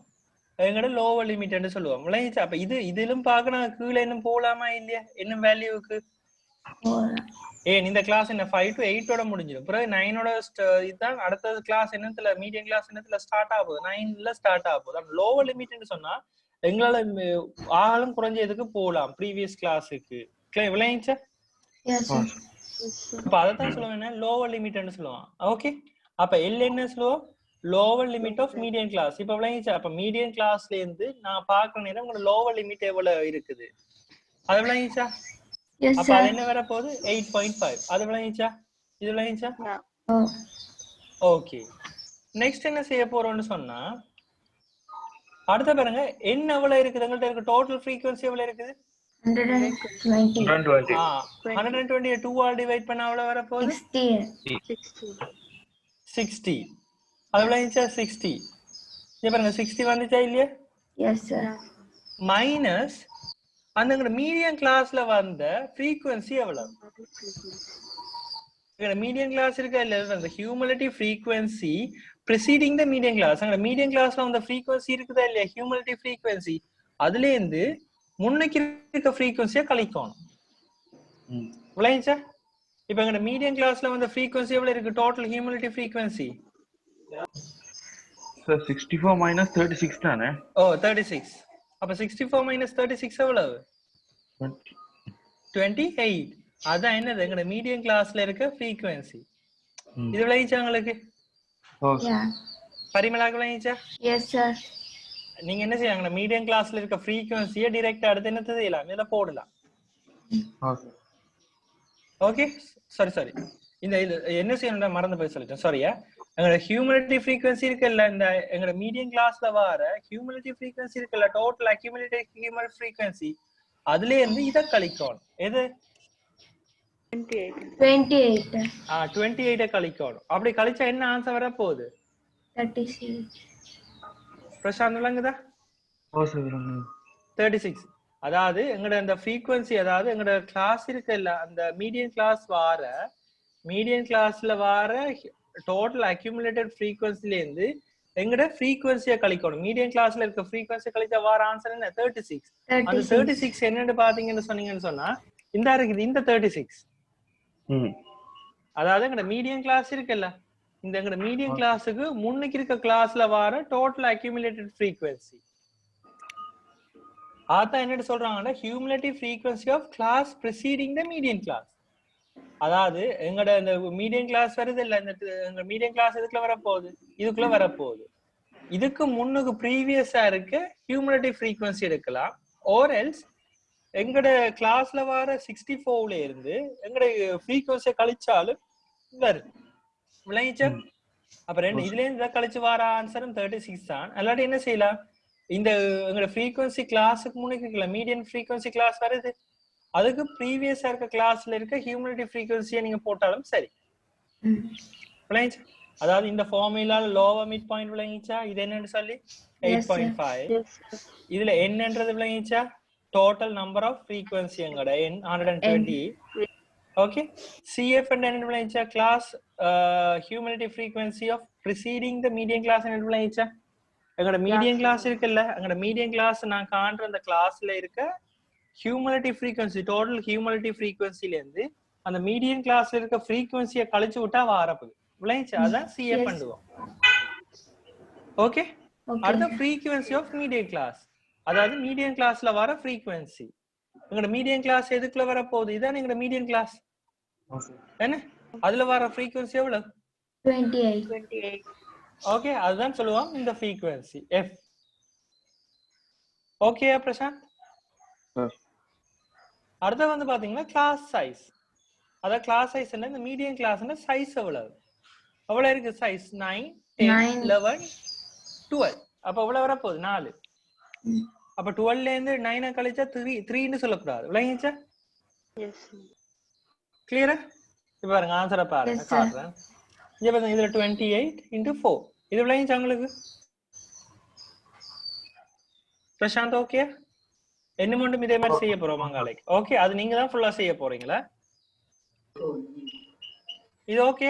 எங்களோட லோவர் லிமிட் சொல்லுவோம். விளங்கிச்சா? அப்ப இதிலும் பார்க்க நாங்க கீழே இன்னும் போலாமா இல்லையா? என்ன வேல்யூக்கு? இந்த கிளாஸ் என்ன 5 to 8ஓட முடிஞ்சிடும். பிறகு 9ஓட இதுதான் அடுத்த கிளாஸ் என்னத்துல மீடியம் கிளாஸ் என்னத்துல ஸ்டார்ட் ஆகுது? 9ல ஸ்டார்ட் ஆகுது. அப்ப லோவர் லிமிட்னு சொன்னா எங்களால ஆழம் குறைஞ்சதுக்கு போகலாம் ப்ரீவியஸ் கிளாஸுக்கு. விளங்கிச்சா? Yes sir. அப்ப அதான் சொல்லுவேன் லோவர் லிமிட்னு சொல்லுவான். ஓகே. அப்ப எல் என்ன சொல்லுவோம்? Lower limit of medium class. இப்ப விளங்கிச்சா? அப்ப மீடியம் கிளாஸ்ல இருந்து நான் பாக்குற நேரம் உங்களோட லோவர் லிமிட் எவ்வளவு இருக்குது? அது விளங்கிச்சா? எஸ் அப்ப அது சார். என்ன வர போகுது? 8.5. அது விளங்கிச்சா? இது விளங்கிச்சா? ஓகே. நெக்ஸ்ட் என்ன செய்ய போறோம்னு சொன்னா அடுத்த பாருங்க என்ன எவ்வளவு இருக்குது? எங்கள்ட்ட இருக்க டோட்டல் ஃப்ரீக்வன்சி எவ்வளவு இருக்குது? 120. 120. 120 2 ஆல் டிவைட் பண்ணா எவ்வளவு வர போகுது? 60. அது விளங்கிச்சா? 60. இங்க பாருங்க 60 வந்துச்சா இல்லையா? Yes sir. மைனஸ் அந்த மீடியம் கிளாஸ்ல வந்த ஃப்ரீக்வன்சி எவ்வளவு? மீடியம் கிளாஸ் இருக்கா இல்ல? அந்த humility frequency preceding the medium class. அங்க மீடியம் கிளாஸ்ல அந்த ஃப்ரீக்வன்சி இருக்குதா இல்லையா? ஹியூமிலிட்டி ஃப்ரீக்வன்சி அதுல இருந்து முன்னைக்கு இருக்க ஃப்ரீக்வன்சியை கழிக்கணும். விளங்கிச்சா? இப்ப எங்க மீடியம் கிளாஸ்ல வந்த ஃப்ரீக்வன்சி எவ்வளவு இருக்கு? Total humility frequency sir 64 minus 36 தானே? 36. அப்ப 64 minus 36 எவ்வளவு? 28. அதான் என்னது எங்க மீடியம் கிளாஸ்ல இருக்க ஃப்ரீக்வன்சி. இது விளங்கிச்சா உங்களுக்கு? பரிமளாக்கு விளங்கிச்சா? Yes sir. நீங்க என்ன செய்யாங்க? மீடியம் கிளாஸ்ல இருக்க ஃப்ரீக்வன்சியை டைரக்டா அடுத்து என்ன செய்யலாம்? இத போடலாம். ஓகே. சாரி இந்த என்ன செய்யணும் மறந்து போய் சொல்லிட்டேன். சாரியா. எங்களோட ஹியூமிலிட்டி ஃப்ரீக்வன்சி இருக்குல்ல, இந்த எங்களோட மீடியம் கிளாஸ்ல வர ஹியூமிலிட்டி ஃப்ரீக்வன்சி இருக்குல்ல, டோட்டல் அக்யூமுலேட்டட் ஹியூமிலிட்டி ஃப்ரீக்வன்சி அதுல இருந்து இத கழிக்கணும். எது? 28. 28 கழிக்கணும். அப்படி கழிச்சா என்ன ஆன்சர் வர போகுது? 36. பிரசாந்த் விளங்குதா? 36. அதாவது எங்களோட அந்த ஃப்ரீக்வன்சி, அதாவது எங்களோட கிளாஸ் இருக்குல்ல, அந்த மீடியம் கிளாஸ்ல வர டோட்டல் அக்யூமுலேட்டட் ஃப்ரீக்வன்சில இருந்து எங்கட ஃப்ரீக்வன்சியை கழிக்கணும். மீடியம் கிளாஸ்ல இருக்க ஃப்ரீக்வன்சி கழிச்சா வர ஆன்சர் என்ன 36. அந்த 36 என்னன்னு பாத்தீங்கன்னு சொன்னீங்கன்னு சொன்னா இந்த இருக்குது இந்த 36. அதாவது எங்கட மீடியம் கிளாஸ் இருக்குல்ல, இந்த எங்கட மீடியம் கிளாஸுக்கு முன்னுக்கு இருக்க கிளாஸ்ல வர டோட்டல் அக்யூமுலேட்டட் ஃப்ரீக்வன்சி. அதான் என்னன்னு சொல்றாங்கன்னா cumulative frequency of class preceding the medium class. அதாவது எங்கட இந்த மீடியம் கிளாஸ் வருது இல்ல, இந்த மீடியம் கிளாஸ் இதுக்குள்ள வரப்போகுது, இதுக்குள்ள வரப்போகுது. இதுக்கு முன்னுக்கு ப்ரீவியஸா இருக்க ஹியூமுலேட்டிவ் ஃப்ரீக்வன்சி எடுக்கலாம். ஆர் எல்ஸ் எங்கட கிளாஸ்ல வர 64ல இருந்து எங்கட ஃப்ரீக்வன்சியை கழிச்சாலும் வருது. விளங்கிச்சா? அப்ப ரெண்டு இதுல இருந்து கழிச்சு வர ஆன்சரும் 36 தான். அல்லாட்டி என்ன செய்யலாம், இந்த எங்கட ஃப்ரீக்வன்சி கிளாஸுக்கு முன்னுக்கு மீடியம் ஃப்ரீக்வன்சி கிளாஸ் வருது, அதுக்கு ப்ரீவியஸா இருக்க கிளாஸ்ல இருக்க ஹியூமுலேட்டிவ் ஃப்ரீக்வன்சியை நீங்க போட்டாலும் சரி. விளங்கிச்சா? அதாவது இந்த ஃபார்முலால லோவர் மிட் பாயிண்ட் விளங்கிச்சா? இது என்னன்னு சொல்லி 8.5. இதுல என்னன்றது விளங்கிச்சா? டோட்டல் நம்பர் ஆஃப் ஃப்ரீக்வன்சி எங்கட n 120. ஓகே. CF என்ன விளங்கிச்சா? Class cumulative frequency of preceding the medium class என்ன விளங்கிச்சா? எங்கட மீடியம் கிளாஸ் இருக்குல்ல, எங்கட மீடியம் கிளாஸ் நான் காண்ற அந்த கிளாஸ்ல இருக்க ஹியூமுலேட்டிவ் ஃப்ரீக்வன்சி, டோட்டல் ஹியூமுலேட்டிவ் ஃப்ரீக்வன்சில இருந்து அந்த மீடியம் கிளாஸ்ல இருக்க ஃப்ரீக்வன்சியை கழிச்சு விட்டா வரப்போகுது. விளங்கிச்சா? அதான் CF பண்ணுவோம். ஓகே. அடுத்த ஃப்ரீக்வன்சி ஆஃப் மீடியம் கிளாஸ், அதாவது மீடியம் கிளாஸ்ல வர ஃப்ரீக்வன்சி. எங்கட மீடியம் கிளாஸ் எதுக்குள்ள வர போகுது? இதான் எங்கட மீடியம் கிளாஸ் என்ன, அதுல வர ஃப்ரீக்வன்சி எவ்வளவு? 28. ஓகே, அதுதான் சொல்லுவோம் இந்த ஃப்ரீக்வன்சி F. ஓகே பிரசாந்த்? அடுத்து வந்து பாத்தீங்கன்னா கிளாஸ் சைஸ். அதாவது கிளாஸ் சைஸ் என்ன, இந்த மீடியம் கிளாஸ்னா சைஸ் எவ்வளவு எவ்வளவு இருக்கு? சைஸ் 9, 10, 11, 12. அப்ப எவ்வளவு வர போகுது? 4. அப்ப 12ல இருந்து 9 கழிச்சா 3ன்னு சொல்லக்கூடாது. விளங்கிச்சா? கிளியரா? இப்ப பாருங்க ஆன்சரை பாருங்க, காட்டுறேன். இங்க பாருங்க, இதுல 28 into 4. இது விளங்கிச்சா உங்களுக்கு பிரசாந்த்? ஓகே. என்ன மட்டும் இதே மாதிரி செய்ய போறோம் மங்காலைக்கு. ஓகே, அது நீங்க தான் ஃபுல்லா செய்ய போறீங்களா? இது ஓகே.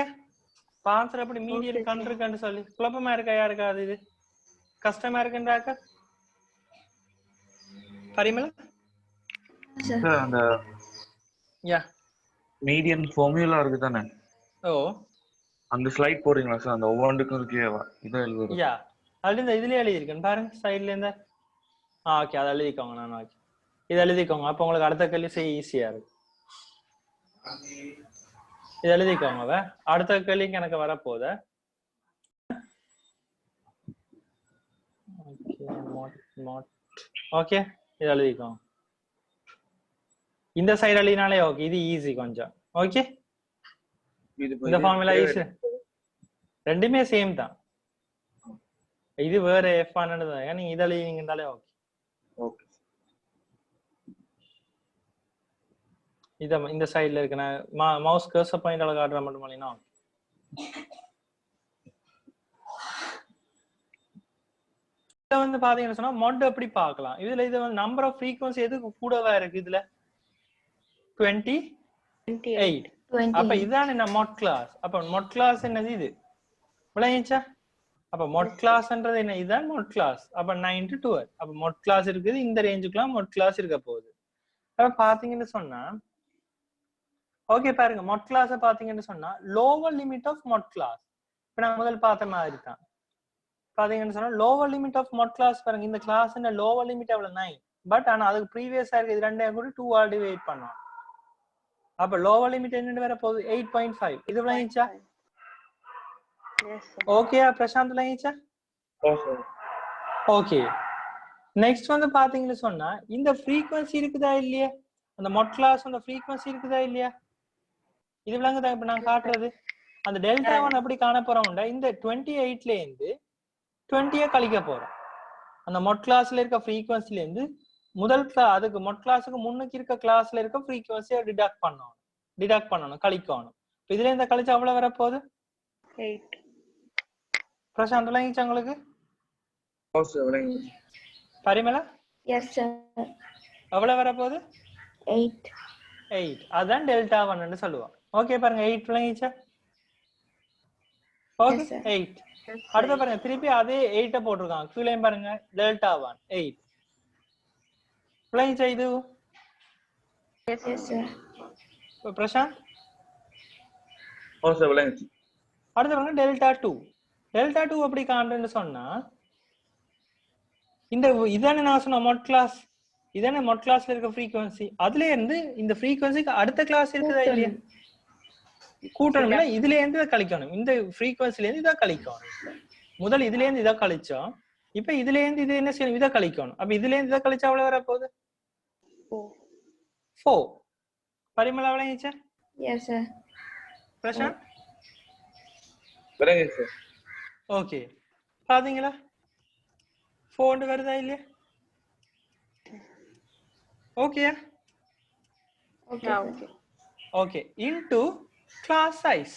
ஆன்சர் அப்படி மீடியம் கண்டிருக்கான்னு சொல்லி குழப்பமா இருக்கா யாருக்காது? இது கஷ்டமா இருக்குன்றாக்கா பரிமளா? அந்த யா மீடியன் ஃபார்முலா இருக்கு தானே? ஓ, அந்த ஸ்லைட் போறீங்களா சார்? அந்த ஒவ்வொன்றுக்கும் இருக்கே இதை எழுதுறது. யா அது இந்த இதுலயே எழுதியிருக்கேன் பாருங்க சைட்ல இருந்தா. ஓகே, அதை எழுதிக்கோங்க. நான் ஓகே, இதை எழுதிக்கோங்க. அப்ப உங்களுக்கு அடுத்த கேள்வி செய்ய ஈஸியா இருக்கு. இது எழுதிக்கோங்க. அடுத்த கேள்விக்கு எனக்கு வரப்போகுது. ஓகே, இது எழுதிக்கோங்க. இந்த சைடு எழுதினாலே ஓகே, இது ஈஸி கொஞ்சம். ஓகே, இந்த ஃபார்முலா ஈஸி, ரெண்டுமே சேம் தான். இது வேற எஃப் ஆனது தான், நீங்க இதை எழுதினீங்கனாலே ஓகே. ஓகே, இத இந்த சைடுல இருக்கு, நான் மவுஸ் கர்சர் பாயிண்டால காட்டுற மட்டும் இல்லைனா இத வந்து பாத்தீங்கன்னா சொன்னா மோட் எப்படி பார்க்கலாம். இதுல இது வந்து நம்பர் ஆஃப் ஃப்ரீக்வன்சி எதுக்கு கூடவா இருக்கு? இதுல 28. அப்ப இதான் என்ன மோட் கிளாஸ். அப்ப மோட் கிளாஸ் என்னது? இது விளங்கிச்சா? அப்ப மோட் கிளாஸ்ன்றது என்ன? இதுதான் மோட் கிளாஸ். அப்ப 9 to 12. அப்ப மோட் கிளாஸ் இருக்குது, இந்த ரேஞ்சுக்குலாம் மோட் கிளாஸ் இருக்க போகுது. அப்ப பாத்தீங்கன்னு சொன்னா ஓகே பாருங்க, மோட் கிளாஸ் பாத்தீங்கன்னு சொன்னா lower limit of mode class. இப்ப நான் முதல் பார்த்த மாதிரி தான். பாத்தீங்கன்னு சொன்னா lower limit of mode class பாருங்க, இந்த கிளாஸ் லோவர் லிமிட் எவ்வளவு 9. பட் ஆனா அதுக்கு ப்ரீவியஸா இருக்கு இது ரெண்டையும் கூட 2 ஆல் டிவைட் பண்ணோம். அப்ப லோவர் லிமிட் என்னன்னு வர போகுது? 8.5. இது விளங்கிச்சா? ஓகே பிரசாந்த், விளங்கிச்சா? ஓகே. நெக்ஸ்ட் வந்து பாத்தீங்கன்னு சொன்னா இந்த ஃப்ரீக்வன்சி இருக்குதா இல்லையா, அந்த மோட் கிளாஸ் அந்த ஃப்ரீக்வன்சி இருக்குதா இல்லையா, இது விளங்குதா? இப்ப நான் காட்டுறது அந்த டெல்டா 1 எப்படி காண போறோம்டா, இந்த 28ல இருந்து 20 கழிக்க போறோம். அந்த மோட் கிளாஸ்ல இருக்க ஃப்ரீக்வன்சில இருந்து முதல் அதுக்கு மோட் கிளாஸுக்கு முன்னுக்கு இருக்க கிளாஸ்ல இருக்க ஃப்ரீக்வன்சியை டிடக்ட் பண்ணணும், கழிக்கணும். இதுல இருந்து கழிச்சா அவ்வளவு வர போகுது 8. பிரசாந்த் விளங்கிச்சா உங்களுக்கு? பரிமளா? Yes sir. எவ்வளவு வர போகுது? 8. அதான் டெல்டா 1 சொல்லுவோம். ஓகே பாருங்க, 8 விளங்கிச்சா? Okay Yes, sir. 8. அடுத்து பாருங்க திருப்பி அதே 8 போட்டிருக்காங்க கீழே பாருங்க டெல்டா 1 8 பிளைன் செய்து Yes, sir. பிரசாந்த் ஓ சார் விளங்குச்சு. அடுத்து பாருங்க டெல்டா 2 அப்படி காண்றேன்னு சொன்னா இந்த இதானே நான் சொன்ன மொட் கிளாஸ் இதானே மொட் கிளாஸ்ல இருக்க ஃப்ரீக்வன்சி அதுல இருந்து இந்த ஃப்ரீக்வன்சிக்கு அடுத்த கிளாஸ் இருக்குதா இல்லையா கூட்டணும் இல்ல இதுல இருந்து இதை கழிக்கணும் இந்த ஃப்ரீக்வன்சில இருந்து இதை கழிக்கணும் முதல் இதுல இருந்து இதை கழிச்சோம் இப்ப இதுல இருந்து இது என்ன செய்யணும் இதை கழிக்கணும் அப்ப இதுல இருந்து இதை கழிச்சா அவ்வளவு வர போகுது 4 பரிமளா விளங்கிச்சா Yes, sir. பிரசாந்த் விளங்குச்சு சார். ஓகே பாத்தீங்களா 4 வருதா இல்லையா okay Okay, sir. Okay okay into class size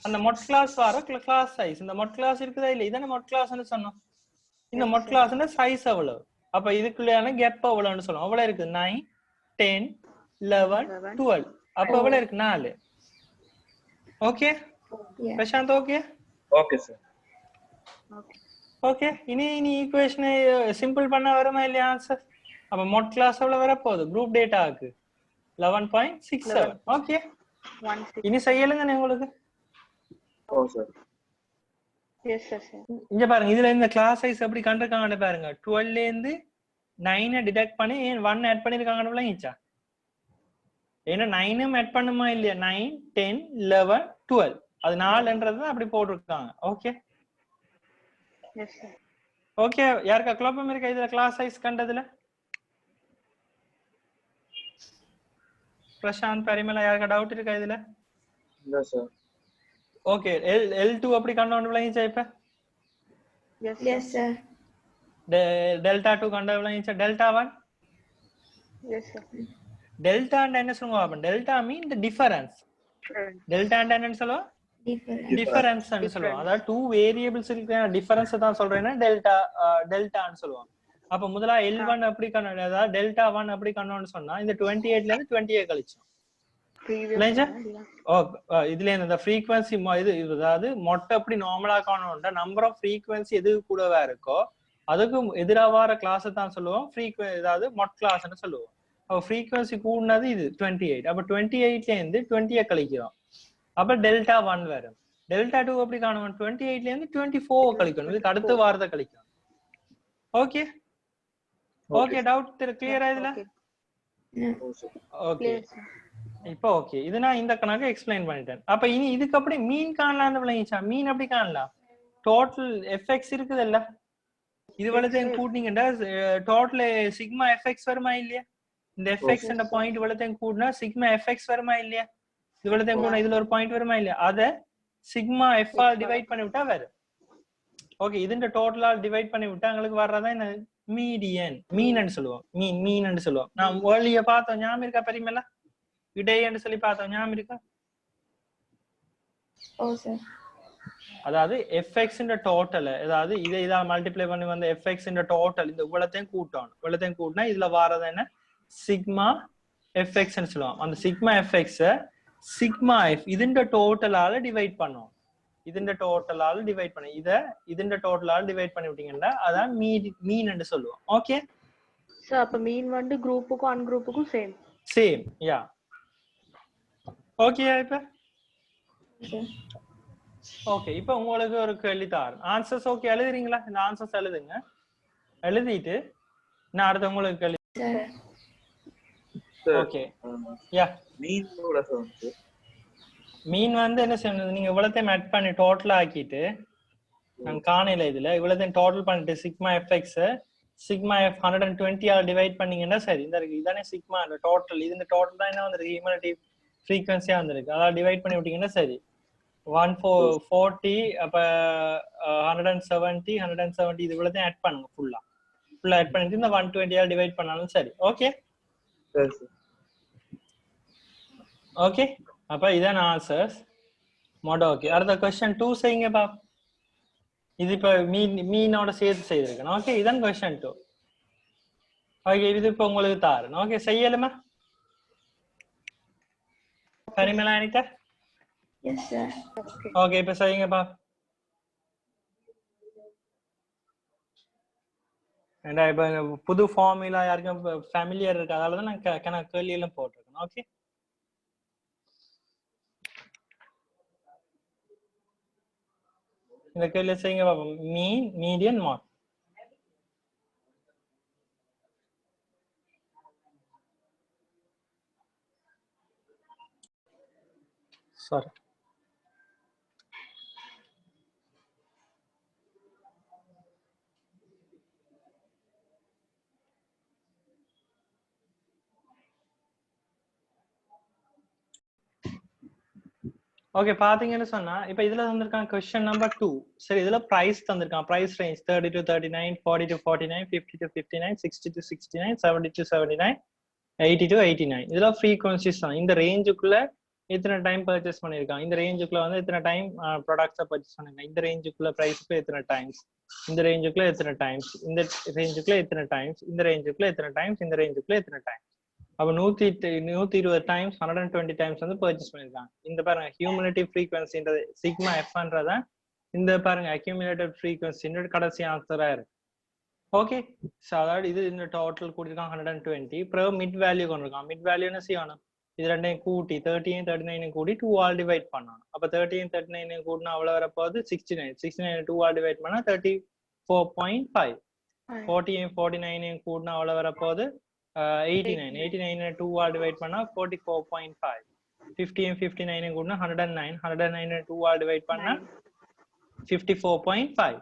அந்த மொட் கிளாஸ் வர கிளாஸ் சைஸ் இந்த மொட் கிளாஸ் இருக்குதா இல்ல இதானே மொட் கிளாஸ்னு சொன்னோம் இந்த மொட் கிளாஸ்னா சைஸ் எவ்வளவு அப்ப இதுக்குள்ளான கேப் எவ்வளவுன்னு சொல்லுவோம் எவ்வளவு இருக்கு 9 10 11 12 அப்ப எவ்வளவு இருக்கு 4 okay Yeah. Prashanth okay okay sir. Okay இனி ஈக்குவேஷனை சிம்பிள் பண்ண வருமா இல்லையா ஆன்சர் அப்ப மொட் கிளாஸ் எவ்வளவு வர போகுது குரூப் டேட்டாக்கு 11.67 ஓகே 1 இனி செய்யலுங்க உங்களுக்கு ஓ சார். எஸ் சார் இங்க பாருங்க இதுல இந்த கிளாஸ் சைஸ் எப்படி கண்டிருக்காங்கன்னு பாருங்க 12 ல இருந்து 9 டிடெக்ட் பண்ணி 1 ஆட் பண்ணிருக்காங்கன்னு விளங்கிச்சா ஏன்னா 9 ஆட் பண்ணுமா இல்லையா 9 10 11 12 அது 4ன்றது அப்படி போட்டிருக்காங்க ஓகே எஸ் சார் ஓகே யாருக்கா குழப்பம் இருக்கா இதுல கிளாஸ் சைஸ் கண்டதுல பிரசாந்த் பரிமளா யாருக்கா டவுட் இருக்கா இதுல இல்ல சார். ஓகே L2 அப்படி கண்டோன்னு விளங்கிச்சா இப்ப Yes, sir. டெல்டா 2 கண்ட விளங்கிச்சா டெல்டா 1 எஸ் சார் டெல்டா என்ன சொல்லுவாங்க delta mean the difference delta என்னன்னு சொல்லுவோம் Different. டிஃபரன்ஸ் சொல்லுவோம் அதாவது 2 வேரியபிள்ஸ் இருக்கு டிஃபரன்ஸ் தான் சொல்றேன்னா டெல்டான்னு சொல்லுவோம் அப்ப முதல்ல L1 அப்படி கண்டோம் அதாவது டெல்டா 1 அப்படி கண்டோம்னு சொன்னா இந்த 28ல இருந்து 28 கழிச்சோம் இல்லையா இதுல இந்த ஃப்ரீக்வன்சி இது அதாவது மொட்டை அப்படி நார்மலா காணோம்னா நம்பர் ஆஃப் ஃப்ரீக்வன்சி எது கூடவா இருக்கோ அதுக்கு எதிராக வர கிளாஸ் தான் சொல்லுவோம் அதாவது மொட் கிளாஸ்ன்னு சொல்லுவோம் அப்ப ஃப்ரீக்வன்சி கூடுனது இது 28 அப்ப 28ல இருந்து 20 கழிக்கிறோம் அப்ப டெல்டா 1 வரும் டெல்டா 2 அப்படி காணும் 28ல இருந்து 24 கழிக்கணும் இதுக்கு அடுத்த வாரத்தை கழிக்கணும் ஓகே ஓகே டவுட் கிளியரா இதுல ஓ சார். ஓகே இப்போ ஓகே இது நான் இந்த கணக்கு எக்ஸ்பிளைன் பண்ணிட்டேன் அப்ப இனி இதுக்கு அப்படி மீன் காணலாம்னு விளங்கிச்சா மீன் அப்படி காணலாம் டோட்டல் எஃப்எக்ஸ் இருக்குது இல்ல இது வளத்தையும் கூட்டினீங்கன்னா டோட்டல் சிக்மா எஃப்எக்ஸ் வருமா இல்லையா இந்த எஃப்எக்ஸ் என்ற பாயிண்ட் வளத்தையும் கூட்டினா சிக்மா எஃப்எக்ஸ் வருமா இல்லையா இது வளத்தையும் கூட்டினா இதுல ஒரு பாயிண்ட் வருமா இல்லையா அத சிக்மா எஃப் ஆல் டிவைட் பண்ணி விட்டா வரும் ஓகே இதுன்ற டோட்டலால் டிவைட் பண்ணி விட்டா எங்களுக்கு வர்றதா என்ன மீடியன் மீன் சொல்லுவோம் மீன் சொல்லுவோம் நான் வேர்லிய பார்த்தோம் ஞாபகம் இருக்கா பெரியமேல இடையன்னு சொல்லி பார்த்தோம் ஞாபகம் இருக்கா Oh, sir. அதாவது fx ன்ற டோட்டல் அதாவது இதை மல்டிப்ளை பண்ணி வந்த fx ன்ற டோட்டல் இந்த இவ்வளத்தையும் கூட்டினா இதுல வாரது என்ன சிக்மா fx ன்னு சொல்லுவோம் அந்த சிக்மா fx சிக்மா f இதுன்ற டோட்டலால டிவைட் பண்ணுவோம் இதுன்ற டோட்டலால டிவைட் பண்ணி இதுன்ற டோட்டலால டிவைட் பண்ணி விட்டீங்கன்னா அதான் மீன் என்று சொல்லுவோம் ஓகே சார் அப்ப மீன் வந்து குரூப்புக்கும் அன்குரூப்புக்கும் சேம் யா ஓகே இப்ப Sir. ஓகே இப்போ உங்களுக்கு ஒரு கேள்வி தாரேன் ஆன்சர்ஸ் ஓகே எழுதுறீங்களா இந்த ஆன்சர்ஸ் எழுதுங்க எழுதிட்டு நான் அடுத்து உங்களுக்கு கேள்வி Sir. ஓகே யா மீனோட சார் மீன் வந்து என்ன செய்யணும் நீங்க இவ்வளத்தையும் ஆட் பண்ணி டோட்டல் ஆக்கிட்டு நான் காணையில இதுல இவ்வளத்தையும் டோட்டல் பண்ணிட்டு sigma FX sigma F 120 all divide பண்ணீங்கன்னா சரி இந்த இருக்கு இதானே சிக்மா இந்த டோட்டல் இது இந்த டோட்டல் தான் என்ன வந்திருக்கு ஹியூமனிட்டி ஃப்ரீக்வன்சியா வந்திருக்கு அதாவது டிவைட் பண்ணி விட்டீங்கன்னா சரி 140 அப்ப 170 இது இவ்வளவுதான் ஆட் பண்ணுங்க ஃபுல்லா ஆட் பண்ணிட்டு இந்த 120 ஆல் டிவைட் பண்ணாலும் சரி ஓகே சரி சார் ஓகே அப்ப இதான் ஆன்சர்ஸ் மோட ஓகே அடுத்த क्वेश्चन 2 செய்யுங்க பாப் இது இப்ப மீனோட சேர்த்து செய்திருக்கேன் ஓகே இதான் क्वेश्चन 2 ஓகே இது இப்ப உங்களுக்கு தாரேன் ஓகே செய்யலுமா Parimala Anitha Yes, sir. Okay இப்ப செய்யுங்க பாப் ஏண்டா இப்போ புது ஃபார்முலா யாருக்கும் ஃபேமிலியர் இருக்கு, அதால தான் நான் கேள்வி எல்லாம் போட்டிருக்கேன். ஓகே, இந்த கேள்வி செய்யுங்க பாப்போம். மீன், மீடியன், மார்க். Sorry, okay. பாத்தீங்கன்னு சொன்னா இப்ப இதுல வந்திருக்கான் क्वेश्चन நம்பர் 2. சரி, இதுல பிரைஸ் தந்திருக்கான். Price range 30 to 39, 40 to 49, 50 to 59, 60 to 69, 70 to 79, 80 to 89. இதுல ஃப்ரீக்வன்சிஸ் தான். இந்த ரேஞ்சுக்குள்ள எத்தனை டைம் பர்ச்சேஸ் பண்ணிருக்கான், இந்த ரேஞ்சுக்குள்ள வந்து எத்தனை டைம் ப்ராடக்ட்ஸை பர்ச்சேஸ் பண்ணிருக்கான், இந்த ரேஞ்சுக்குள்ள பிரைஸ்க்கு எத்தனை டைம்ஸ், இந்த ரேஞ்சுக்குள்ள எத்தனை டைம்ஸ், இந்த ரேஞ்சுக்குள்ள எத்தனை டைம்ஸ், இந்த ரேஞ்சுக்குள்ள எத்தனை டைம்ஸ், இந்த ரேஞ்சுக்குள்ள எத்தனை டைம்ஸ். அப்ப 120 டைம்ஸ் 120 டைம்ஸ் வந்து பர்ச்சேஸ் பண்ணிருக்காங்க. இந்த பாருங்க ஹியூமிலேட்டிவ் ஃப்ரீக்வன்சின்றது சிக்மா எஃப்ன்றத இந்த பாருங்க அக்யூமுலேட்டட் ஃப்ரீக்வன்சின்ற கடைசி ஆன்சரா இருக்கு. ஓகே, சோ அதாவது இது இந்த டோட்டல் கூட்டிருக்காங்க 120. அப்புறம் மிட் வேல்யூ கொண்டிருக்கான். மிட் வேல்யூ என்ன செய்யணும், இது ரெண்டையும் கூட்டி 30 39 கூட்டி 2 ஆல் டிவைட் பண்ணணும். அப்ப 30 39 கூட்டினா அவ்வளவு வரப்போகுது 69. 69 2 ஆல் டிவைட் பண்ணா 34.5. 40 49 கூட்டினா அவ்வளவு வரப்போகுது 89. 89 2 ஆல் டிவைட் பண்ணா 44.5. 50 59 கூட்டினா 109. 109 2 ஆல் டிவைட் பண்ணா 54.5.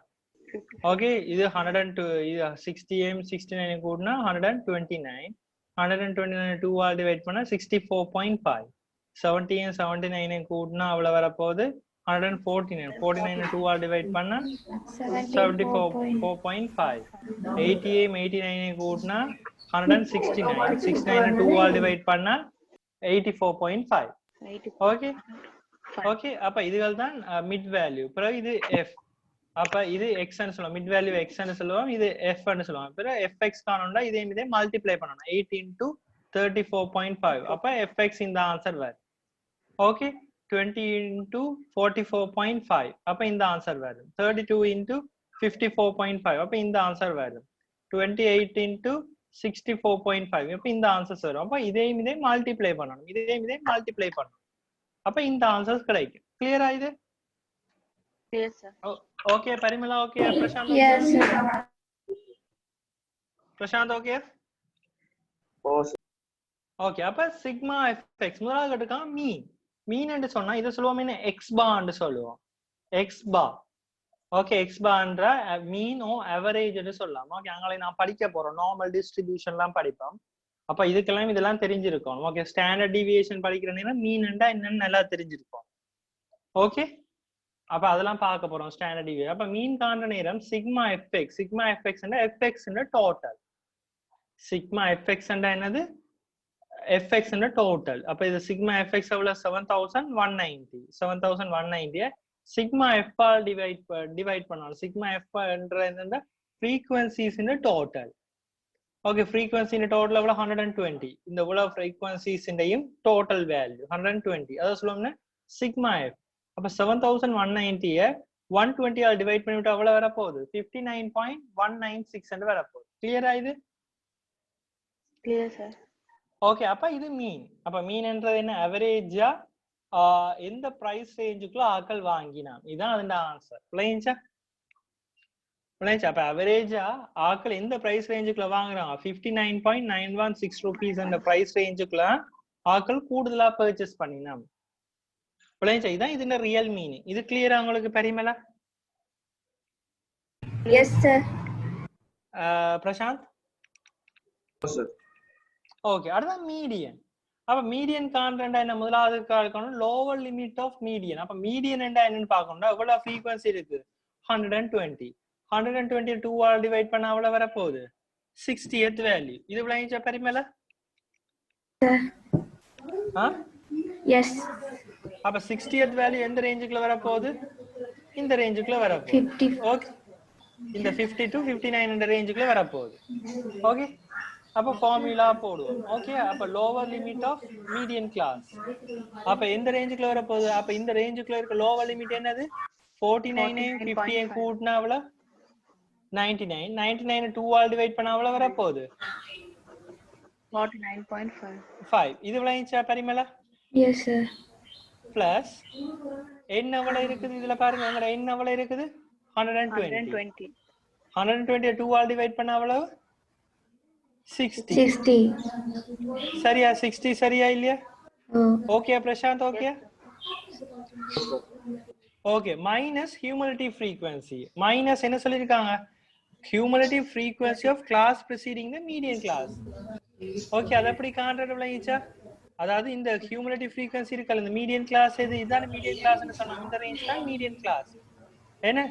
ஓகே, இது 102. இது 60 69 கூட்டினா 129. 129 2 ஆல் டிவைட் பண்ணா 64.5. 70 79 கூட்டினா அவ்வளவு வரப்போகுது 149. 49 2 ஆல் டிவைட் பண்ணா 74.5. 80 89 கூட்டினா 169. 69 2 ஆல் டிவைட் பண்ணா 84.5. ஓகே ஓகே, அப்ப இதுகள் தான் மிட் வேல்யூ. பிறகு இது எஃப். அப்ப இது எக்ஸ் ன்னு சொல்லுவோம், மிட் வேல்யூ எக்ஸ் ன்னு சொல்லுவோம், இது எஃப் ன்னு சொல்லுவோம். பிறகு எஃப்எக்ஸ் காணோம்னா இதே மல்டிப்ளை பண்ணணும் 8 into 34.5. அப்ப எஃப்எக்ஸ் இந்த ஆன்சர் வரும். Okay, 20 into 44.5. அப்ப இந்த ஆன்சர் வரும். 32 into 54.5. அப்ப இந்த ஆன்சர் வரும். 28 into 64.5. அப்ப இந்த ஆன்சர்ஸ் வரும். அப்ப இதே மல்டிப்ளை பண்ணணும், இதே மல்டிப்ளை பண்ணணும். அப்ப இந்த ஆன்சர்ஸ் கிடைக்கும். கிளியரா இது? Yes, sir. Okay Parimala, okay Prashanth, Yes, sir. Prashanth okay. Okay, அப்ப சிக்மா எஃப்எக்ஸ் முதலாவது கேட்டிருக்கான் மீன். மீன் என்று சொன்னா இதை சொல்லுவோம் என்ன, எக்ஸ் பான்னு சொல்லுவோம். எக்ஸ் பா. ஓகே, எக்ஸ் பான்ற மீன் ஓ அவரேஜ் என்று சொல்லலாம். ஓகே, அங்கே நான் படிக்க போறோம், நார்மல் டிஸ்ட்ரிபியூஷன்லாம் படிப்போம். அப்ப இதுக்கெல்லாம் இதெல்லாம் தெரிஞ்சிருக்கும். ஓகே, ஸ்டாண்டர்ட் டிவியேஷன் படிக்கிறேன்னா மீன்ண்டா என்னன்னு நல்லா தெரிஞ்சிருக்கும். ஓகே, அப்ப அதெல்லாம் பார்க்க போறோம் ஸ்டாண்டர்ட் டிவியேஷன். அப்ப மீன் காண்ற நேரம் sigma FX. Sigma FX FX total. Sigma FX என்னது, எஃப்எக்ஸ் டோட்டல். அப்ப இது சிக்மா எஃப்எக்ஸ் எவ்வளவு 7190. 7190 சிக்மா எஃப் ஆல் டிவைட் பண்ணணும். சிக்மா எஃப் என்ற frequencies total. Okay, frequency total எவ்வளவு 120. இந்த இவ்வளவு ஃப்ரீக்வன்சிஸ் டோட்டல் வேல்யூ 120. அதான் சொல்லுவோம்னா சிக்மா எஃப். அப்ப 7190 120 ஆல் டிவைட் பண்ணிவிட்டு அவ்வளவு வரப்போகுது 59.196 வரப்போகுது. கிளியரா இது? Clear, sir. ஓகே, அப்ப இது மீன். அப்ப மீன்ன்றது என்ன, அவரேஜா எந்த பிரைஸ் ரேஞ்சுக்குள்ள ஆக்கள் வாங்கினான், இதுதான் அதோட ஆன்சர். புரியுச்சா? அப்ப அவரேஜா ஆக்கள் எந்த பிரைஸ் ரேஞ்சுக்குள்ள வாங்குறாங்க 59.916 rupees அந்த பிரைஸ் ரேஞ்சுக்குள்ள ஆக்கள் கூடுதலா பர்ச்சேஸ் பண்ணினான். புரியுச்சா? இதுதான் இதோட ரியல் மீனிங். இது கிளியரா உங்களுக்கு Parimala? Yes, sir. Prashanth? sir. Okay, அடுத்த மீடியன். அப்ப மீடியன் காண்றா என்ன, முதலாவது காணணும் லோவர் லிமிட் ஆஃப் மீடியன். அப்ப மீடியன் என்னன்னு பார்க்கணும்னா எவ்வளவு ஃப்ரீக்வன்சி இருக்கு 120. 120 2 ஆல் டிவைட் பண்ணா அவ்வளவு வரப்போகுது 60th வேல்யூ. இது விளைஞ்ச பரிமளா? Yes. அப்ப 60th வேல்யூ எந்த ரேஞ்சுக்குள்ள வரப்போகுது, இந்த ரேஞ்சுக்குள்ள வரப்போகுது. 50. ஓகே, இந்த 50 to 59 இந்த ரேஞ்சுக்குள்ள வரப்போகுது. ஓகே, அப்ப ஃபார்முலா போடுவோம். ஓகே, அப்ப lower limit of median class அப்ப எந்த ரேஞ்சுக்குள்ள வரப்போகுது, அப்ப இந்த ரேஞ்சுக்குள்ள இருக்க லோவர் லிமிட் என்னது 49 50 கூட்டினா அவ்வளவு 99. 99 2 ஆல் டிவைட் பண்ணா எவ்வளவு வர போகுது? 49.5. 5. இது விளைஞ்சா Parimala? Yes, sir. Plus n எவ்வளவு இருக்குது இதுல பாருங்க, உங்களோட n எவ்வளவு இருக்குது? 120. 120 2 ஆல் டிவைட் பண்ணா எவ்வளவு? 60. 60. சரியா? 60 சரியா இல்லையா? Oh. Okay Prashanth, okay okay. Minus humanity frequency. Minus என்ன சொல்லியிருக்காங்க? Humanity frequency of class preceding the median class. Okay, அது எப்படி காண்றது விளங்கிச்சா? அதாவது இந்த ஹியூமனிட்டி ஃப்ரீக்வன்சி இருக்கல, இந்த மீடியன் கிளாஸ் எது? இதுதான் மீடியன் கிளாஸ்னு சொன்னோம். இந்த ரேஞ்ச் தான் மீடியன் கிளாஸ். என்ன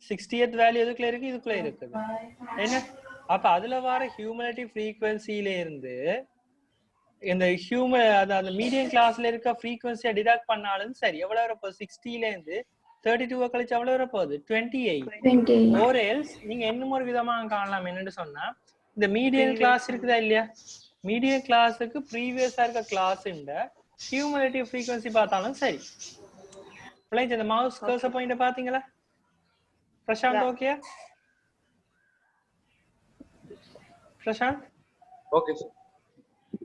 60th வேல்யூ எதுக்குள்ள இருக்கு? இதுக்குள்ள இருக்குது. என்ன அப்ப அதுல வர ஹியூமனிட்டி ஃப்ரீக்வன்சில இருந்து இந்த அந்த மீடியன் கிளாஸ்ல இருக்க ஃப்ரீக்வன்சியை டிடக்ட் பண்ணாலும் சரி, எவ்வளவு வரப்போகுது? 60ல இருந்து 32 கழிச்சு எவ்வளவு வரப்போகுது? 28. 28. or else நீங்க இன்னும் ஒரு விதமா காணலாம். என்னன்னு சொன்னா, இந்த மீடியன் கிளாஸ் இருக்குதா இல்லையா, மீடியன் கிளாஸுக்கு ப்ரீவியஸா இருக்க கிளாஸ் இந்த ஹியூமனிட்டி ஃப்ரீக்வன்சி பார்த்தாலும் சரி. இந்த மவுஸ் கர்சர் பாயிண்ட பாத்தீங்களா Prashanth? Okay Prashanth, okay sir.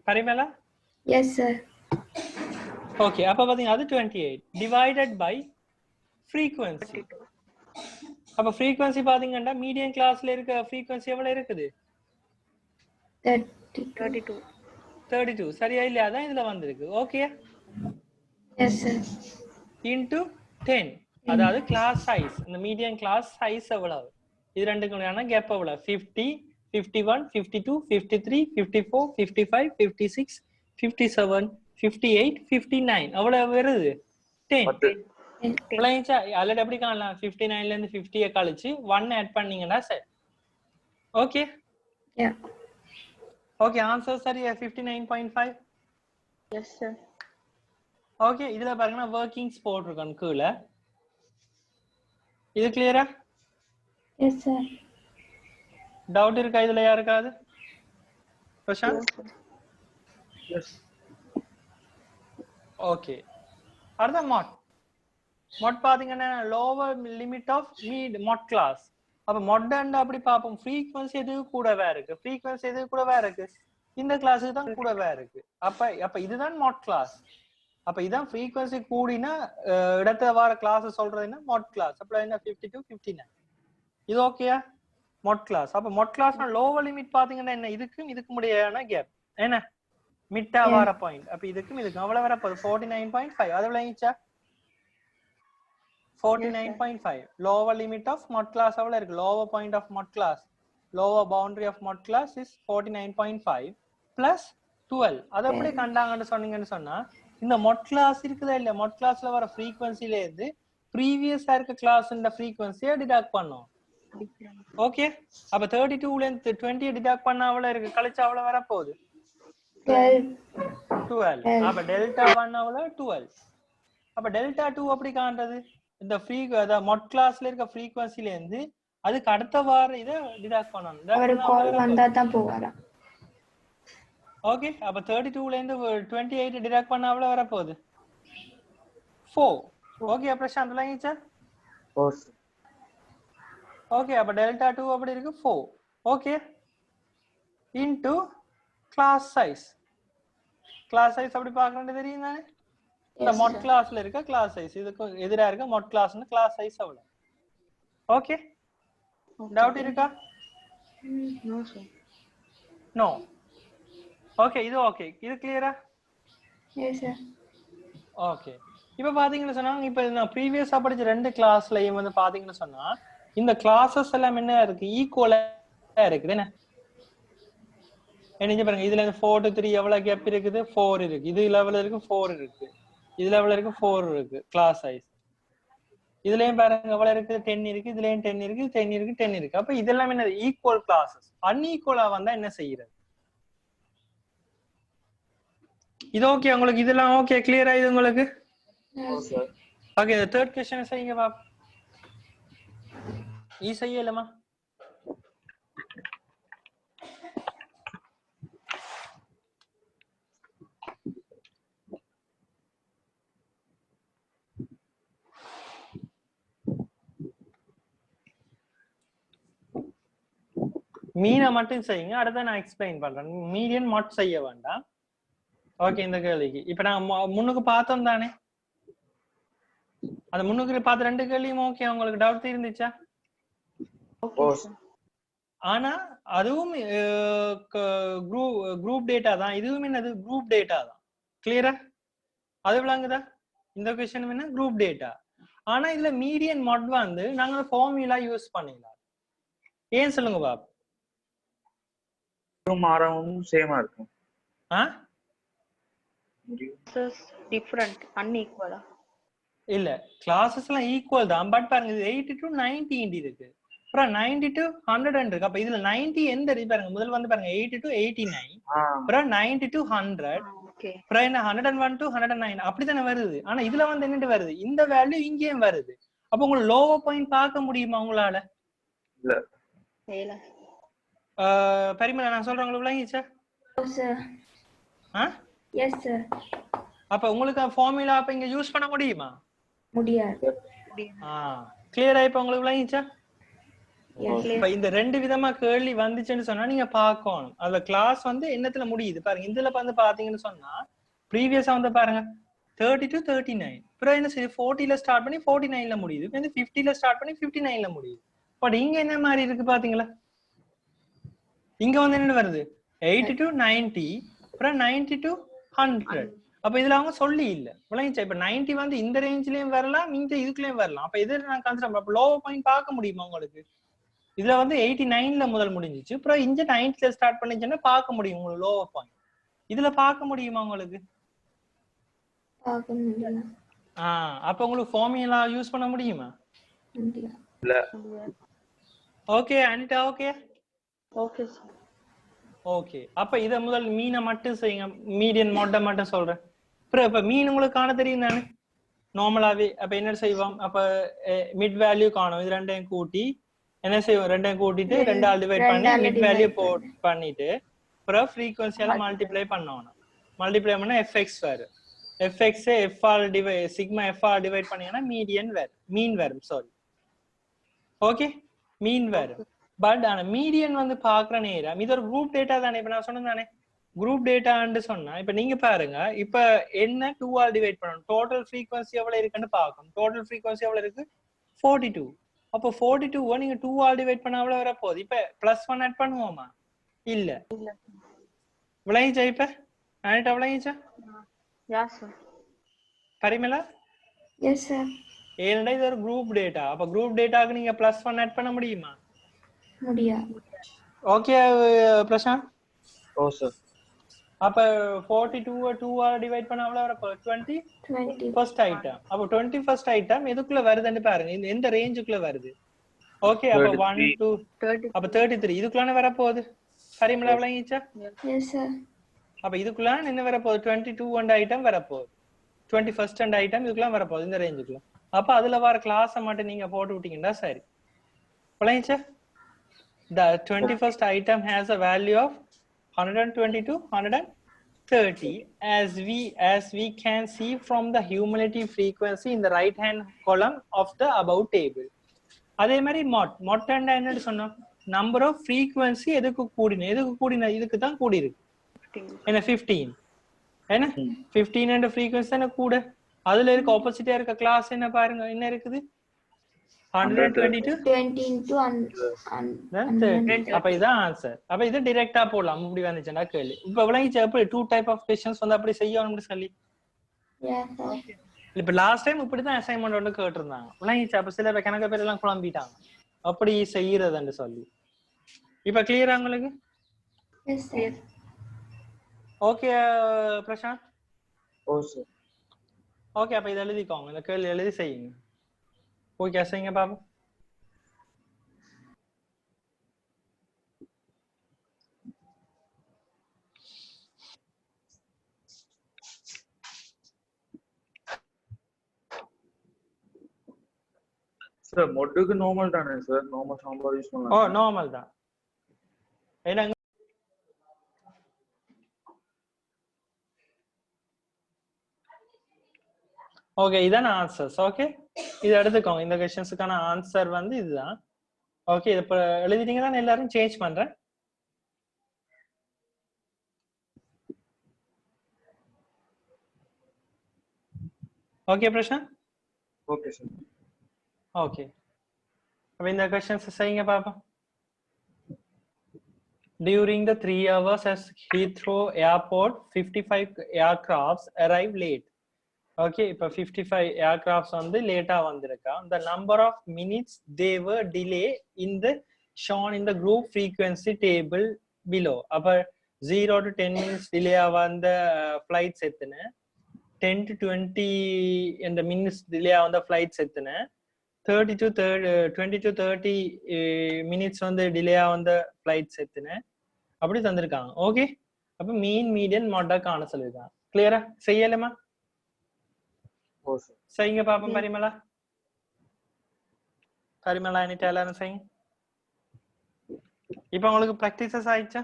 Parimala? Yes, sir. Okay, அப்ப பாத்தீங்க அது 28 டிவைடட் பை frequency. அப்ப frequency பாத்தீங்கன்னா மீடியன் கிளாஸ்ல இருக்க frequency எவ்வளவு இருக்குது? 32. 32 சரியா இல்லையா? அதான் இதுல வந்திருக்கு. Okay, Yes, sir. into 10. அதாவது கிளாஸ் சைஸ், இந்த மீடியன் கிளாஸ் சைஸ் எவ்வளவு? இது ரெண்டுக்குமான கேப் எவ்வளவு? 50, 51, 52, 53, 54, 55, 56, 57, 58, 59 அவ்வளவு வருது. 10. ஆல்ரெடி எப்படி காணலாம்? 59ல இருந்து 50 கழிச்சு 1 ஆட் பண்ணீங்கன்னா சரி. Okay Yeah. ஓகே, ஆன்சர் சரியா? 59.5. Yes, sir. ஓகே, இதுல பாருங்கன்னா வர்க்கிங்ஸ் போட்டிருக்கோம் கீழே. இது கிளியரா? Yes, sir. டவுட் இருக்கா இதுல யாருக்காவது? பிரசாந்த்? ஓகே, அடுத்த மாட். மொட் பாத்தீங்கன்னா லோவர் லிமிட் ஆஃப் மொட் கிளாஸ். அப்ப மொட் அப்படி பார்ப்போம், ஃப்ரீக்வன்சி எது கூடவே இருக்கு? ஃப்ரீக்வன்சி எது கூடவே இருக்கு? இந்த கிளாஸுக்கு தான் கூடவே இருக்கு. அப்ப இதுதான் மொட் கிளாஸ். அப்ப இதான் ஃப்ரீக்வன்சி கூடினா இடத்துல வர கிளாஸ் சொல்றதுன்னா மொட் கிளாஸ். அப்ப என்ன 52, 59 இது ஓகேயா? மொட் கிளாஸ். அப்ப மொட் கிளாஸ் லோவர் லிமிட் பாத்தீங்கன்னா என்ன? இதுக்கு முடியான கேப் என்ன? மிட்டா வர பாயிண்ட். அப்ப இதுக்கும் அவ்வளவு வர போகுது 49.5. அது விளங்கிச்சா? 49.5 lower limit of mod class எவ்வளவு இருக்கு? lower point of mod class, lower boundary of mod class is 49.5 plus 12. அது எப்படி கண்டாங்கன்னு சொன்னீங்கன்னு சொன்னா, இந்த mod class இருக்குதா இல்லையா, mod classல வர frequencyல இருந்து previous இருக்க classன்ற frequency-ய டிடக்ட் பண்ணும். ஓகே, அப்ப 32ல இருந்து 20 டிடக்ட் பண்ணா எவ்வளவு இருக்கு? கழிச்சா எவ்வளவு வர போகுது? 12. அப்ப டெல்டா 1 எவ்வளவு? 12. அப்ப டெல்டா 2 அப்படி காண்றது? இந்த மொட் கிளாஸ்ல இருக்க ஃப்ரீக்வன்சில இருந்து அதுக்கு அடுத்த வாரம் இத டிடக்ட் பண்ணனும். ஒரு கால் வந்தா தான் போவாரா? ஓகே, அப்ப 32ல இருந்து 28 டிடக்ட் பண்ணா எவ்வளவு வர போகுது? 4. ஓகே பிரசாந்த் விளங்கிச்சா? 4. ஓகே, அப்ப டெல்டா 2 அப்படி இருக்கு 4. Okay, into class size. Class size அப்படி பார்க்கறது தெரியும் தானே? இந்த மொட் கிளாஸ்ல இருக்க கிளாஸ் சைஸ், இதுக்கு எதிரா இருக்க மொட் கிளாஸ்னா கிளாஸ் சைஸ் அவ்வளவு. ஓகே, டவுட் இருக்கா? No, sir. நோ. ஓகே, இது ஓகே, இது கிளியரா? Yes, sir. ஓகே, இப்போ பாத்தீங்கன்னா சொன்னாங்க, இப்போ நான் ப்ரீவியஸா படிச்ச ரெண்டு கிளாஸ்லயும் வந்து பாத்தீங்கன்னா சொன்னா இந்த கிளாஸஸ் எல்லாம் என்ன இருக்கு? ஈக்குவலா இருக்குது. என்ன பாருங்க, இதுல இருந்து 4 to 3 எவ்வளவு கேப் இருக்குது? 4 இருக்கு. இது லெவல் இருக்கு 4 இருக்கு. இது லெவல் இருக்கு 4 இருக்கு கிளாஸ் சைஸ். இதுலயும் பாருங்க எவ்வளவு இருக்கு? 10 இருக்கு. இதுலயும் 10 இருக்கு, 10 இருக்கு, 10 இருக்கு. அப்ப இதெல்லாம் என்ன? Equal classes. அன்ஈக்குவலா வந்தா என்ன செய்யறது? இது ஓகே உங்களுக்கு? இதெல்லாம் ஓகே, கிளியரா இது உங்களுக்கு? ஓகே, the third question செய்யுங்க பாப். செய்யலாமா? மீனை மட்டும் செய்யுங்க, அடுத்த நான் எக்ஸ்பிளைன் பண்றேன். மீடியன் மட்டும் செய்ய வேண்டாம். ஓகே, இந்த கேள்விக்கு இப்ப நான் முன்னுக்கு பார்த்தோம் தானே, அந்த முன்னுக்கு பார்த்த 2 கேள்வியும் ஓகே, உங்களுக்கு டவுட் இருந்துச்சா? ஆனா அதுவும் குரூப் டேட்டா தான், இதுவும் என்னது குரூப் டேட்டா தான். கிளியரா? அது விளங்குதா? இந்த क्वेश्चन என்ன குரூப் டேட்டா. ஆனா இதுல மீடியன் மோட் வந்து நாங்க ஃபார்முலா யூஸ் பண்ணிடலாம். ஏன் சொல்லுங்க பாப்? மாறவும் சேமா இருக்கும். டிஃபரண்ட் அன்ஈக்குவலா? இல்ல, கிளாसेसலாம் ஈக்குவல் தான். பட் பாருங்க இது 80 to 90 இருக்கு, அப்புறம் 90 to 100 இருக்கு. அப்ப இதுல 90 எந்த இருக்கு பாருங்க, முதல்ல வந்து பாருங்க 80 to 89, அப்புறம் 90 to 100, அப்புறம் என்ன 101 to 109 அப்படிதானே வருது. ஆனா இதுல வந்து என்னட்டு வருது, இந்த வேல்யூ இங்கேயும் வருது. அப்ப உங்களுக்கு லோவர் பாயிண்ட் பார்க்க முடியுமா உங்களால? இல்ல. பரிமளா நான் சொல்றேன், உங்களுக்கு விளங்கிச்சா? Yes sir. அப்ப உங்களுக்கு ஃபார்முலா அப்ப இங்க யூஸ் பண்ண முடியுமா? முடியாது. கிளியரா இப்ப உங்களுக்கு விளங்கிச்சா? இப்ப இந்த 2 விதமா கேள்வி வந்துச்சுன்னு சொன்னா நீங்க பார்க்கணும். அதுல கிளாஸ் வந்து என்னத்துல முடியுது பாருங்க. இதுல வந்து பாத்தீங்கன்னு சொன்னா ப்ரீவியஸா வந்து பாருங்க 30 to 39, அப்புறம் என்ன சரி 40ல ஸ்டார்ட் பண்ணி 49ல முடியுது, இப்போ 50ல ஸ்டார்ட் பண்ணி 59ல முடியுது. பட் இங்க என்ன மாதிரி இருக்கு பாத்தீங்களா? இங்க வந்து என்ன வருது 80 to 90, அப்புறம் 90 to 100. அப்ப இதுல அவங்க சொல்லி இல்ல விளங்கிச்சா? இப்ப 90 வந்து இந்த ரேஞ்ச்லயும் வரலாம், இந்த இதுக்குள்ளயும் வரலாம். அப்ப இதுல நான் கன்சிடர் அப்ப லோவர் பாயிண்ட் பார்க்க முடியுமா உங்களுக்கு? இதுல வந்து 89ல முதல் முடிஞ்சிச்சு, அப்புறம் இங்க 90ல ஸ்டார்ட் பண்ணிச்சுன்னா பார்க்க முடியும் உங்களுக்கு லோவர் பாயிண்ட். இதுல பார்க்க முடியுமா உங்களுக்கு? பார்க்க முடியல. அப்ப உங்களுக்கு ஃபார்முலா யூஸ் பண்ண முடியுமா? இல்ல. Okay Anitha, okay okay sir. Okay, அப்ப இத முதல் மீனை மட்டும் செய்யுங்க, மீடியன் மோட மட்டும் சொல்றேன். அப்புறம் இப்ப மீன் உங்களுக்கு காண தெரியும் தானே நார்மலாவே. அப்ப என்ன செய்வோம், அப்ப மிட் வேல்யூ காணும், இது ரெண்டையும் கூட்டி என்ன செய்வோம், ரெண்டையும் கூட்டிட்டு 2ஆல் டிவைட் பண்ணி மிட் வேல்யூ பண்ணிட்டு அப்புறம் ஃப்ரீக்வன்சியால மல்டிப்ளை பண்ணணும். மல்டிப்ளை பண்ணா fx வரும். fx f all divide sigma f all divide பண்ணீங்கன்னா மீடியன் வரும், மீன் வரும். சாரி, ஓகே மீன் வரும். பட் ஆனா மீடியன் வந்து பாக்குற நேரம் இது ஒரு குரூப் டேட்டா தானே. இப்ப நான் சொன்னேன் தானே குரூப் டேட்டான்னு சொன்னா, இப்ப நீங்க பாருங்க இப்ப என்ன 2 ஆல் டிவைட் பண்ணணும், டோட்டல் ஃப்ரீக்வன்சி எவ்வளவு இருக்குன்னு பார்க்கணும். டோட்டல் ஃப்ரீக்வன்சி எவ்வளவு இருக்கு 42. அப்போ 42 நீங்க 2 ஆல் டிவைட் பண்ணா எவ்வளவு வர போகுது? இப்ப +1 ஆட் பண்ணுவோமா? இல்ல. விளங்கிச்சா? இப்ப ஆட் விளங்கிச்சா? Yes sir. Parimala? Yes sir. ஏன்னா இது ஒரு குரூப் டேட்டா. அப்ப குரூப் டேட்டாக்கு நீங்க +1 ஆட் பண்ண முடியுமா? முடியாது. ஓகே பிரசாந்த்? ஓ சார். அப்ப 42 2 ஆல் டிவைட் பண்ணா எவ்வளவு வர போகுது? 20 ஃபர்ஸ்ட் ஐட்டம். அப்ப 21st ஐட்டம் எதுக்குள்ள வருதுன்னு பாருங்க, இந்த எந்த ரேஞ்சுக்குள்ள வருது. ஓகே, அப்ப 1 2 அப்ப 33 இதுக்குள்ள வர போகுது. பரிமளா விளங்கிச்சா? Yes sir. அப்ப இதுக்குள்ள என்ன வர போகுது? 22 and ஐட்டம் வர போகுது, 21st and ஐட்டம் இதுக்குள்ள வர போகுது இந்த ரேஞ்சுக்குள்ள. அப்ப அதுல வர கிளாஸை மட்டும் நீங்க போட்டு விட்டீங்கன்னா சரி. விளங்கிச்சா? The 21st item has a value of 120 to 130 as we can see from the cumulative frequency in the right hand column of the above table. அதே மாதிரி மொட் என்ன சொன்னோம், நம்பர் ஆஃப் ஃப்ரீக்வன்சி எதுக்கு கூடின இதுக்கு தான் கூடி இருக்கு. என்ன 15 என்ன 15 and frequency என்ன கூட. அதுல இருக்க ஆப்போசிட்டா இருக்க கிளாஸ் என்ன பாருங்க, என்ன இருக்குது 120 to 20 into 100. அப்ப இதான் ஆன்சர். அப்ப இது டைரக்டா போடலாம் இப்படி வந்துச்சுன்னா கேள்வி. இப்ப விளங்கிச்சு அப்படி 2 டைப் ஆஃப் क्वेश्चंस வந்து அப்படி செய்யணும்னு சொல்லி. Yes sir. இப்ப லாஸ்ட் டைம் இப்படி தான் அசைன்மென்ட் வந்து கேட்டிருந்தாங்க. விளங்கிச்சு? அப்ப சில கணக்கு பேர் எல்லாம் குழம்பிட்டாங்க அப்படி செய்யறதுன்னு சொல்லி. இப்ப கிளியரா உங்களுக்கு? S sir. ஓகே பிரசாந்த்? ஓ சார். ஓகே, அப்ப இத எழுதிக்கோங்க, இந்த கேள்வி எழுதி செய்யுங்க. ஓகே செய்யுங்க பாபு. சார் மொட்டுக்கு நார்மல் தானே சார்? நார்மல் சாம்பார் யூஸ் பண்ணலாம். ஓ நார்மல் தான். என்ன ஓகே இதான ஆன்சர்ஸ். ஓகே இது எடுத்துக்கோங்க, இந்த क्वेश्चंसக்கான ஆன்சர் வந்து இதுதான். ஓகே இத எழுதிட்டீங்க தான், எல்லாரும் சேஞ்ச் பண்றேன். Okay, Prashant? Okay, sir. Okay. அப்ப இந்த questions செய்யுங்க பாப்போம். During the 3 hours as Heathrow Airport, 55 aircrafts arrived late. Okay, இப்ப 55 aircrafts வந்து லேட்டா வந்திருக்கா. The number of minutes they were delay in the shown in the group frequency table below. அப்ப 0 to 10 minutes delay வந்த flights எத்தனை, 10 to 20 இந்த minutes delay வந்த flights எத்தனை, 20 to 30 minutes வந்து டிலே வந்த ஃபிளைட்ஸ் எத்தனை அப்படி தந்திருக்காங்க. ஓகே, அப்ப மீன் மீடியன் மாடா காண சொல்லிருக்காங்க. கிளியரா செய்யலாமா? செய்யுங்க பாப்போம். பரிமளா என்கிட்ட எல்லாரும் செய்யுங்க. இப்ப உங்களுக்கு பிராக்டிசஸ் ஆயிடுச்சா?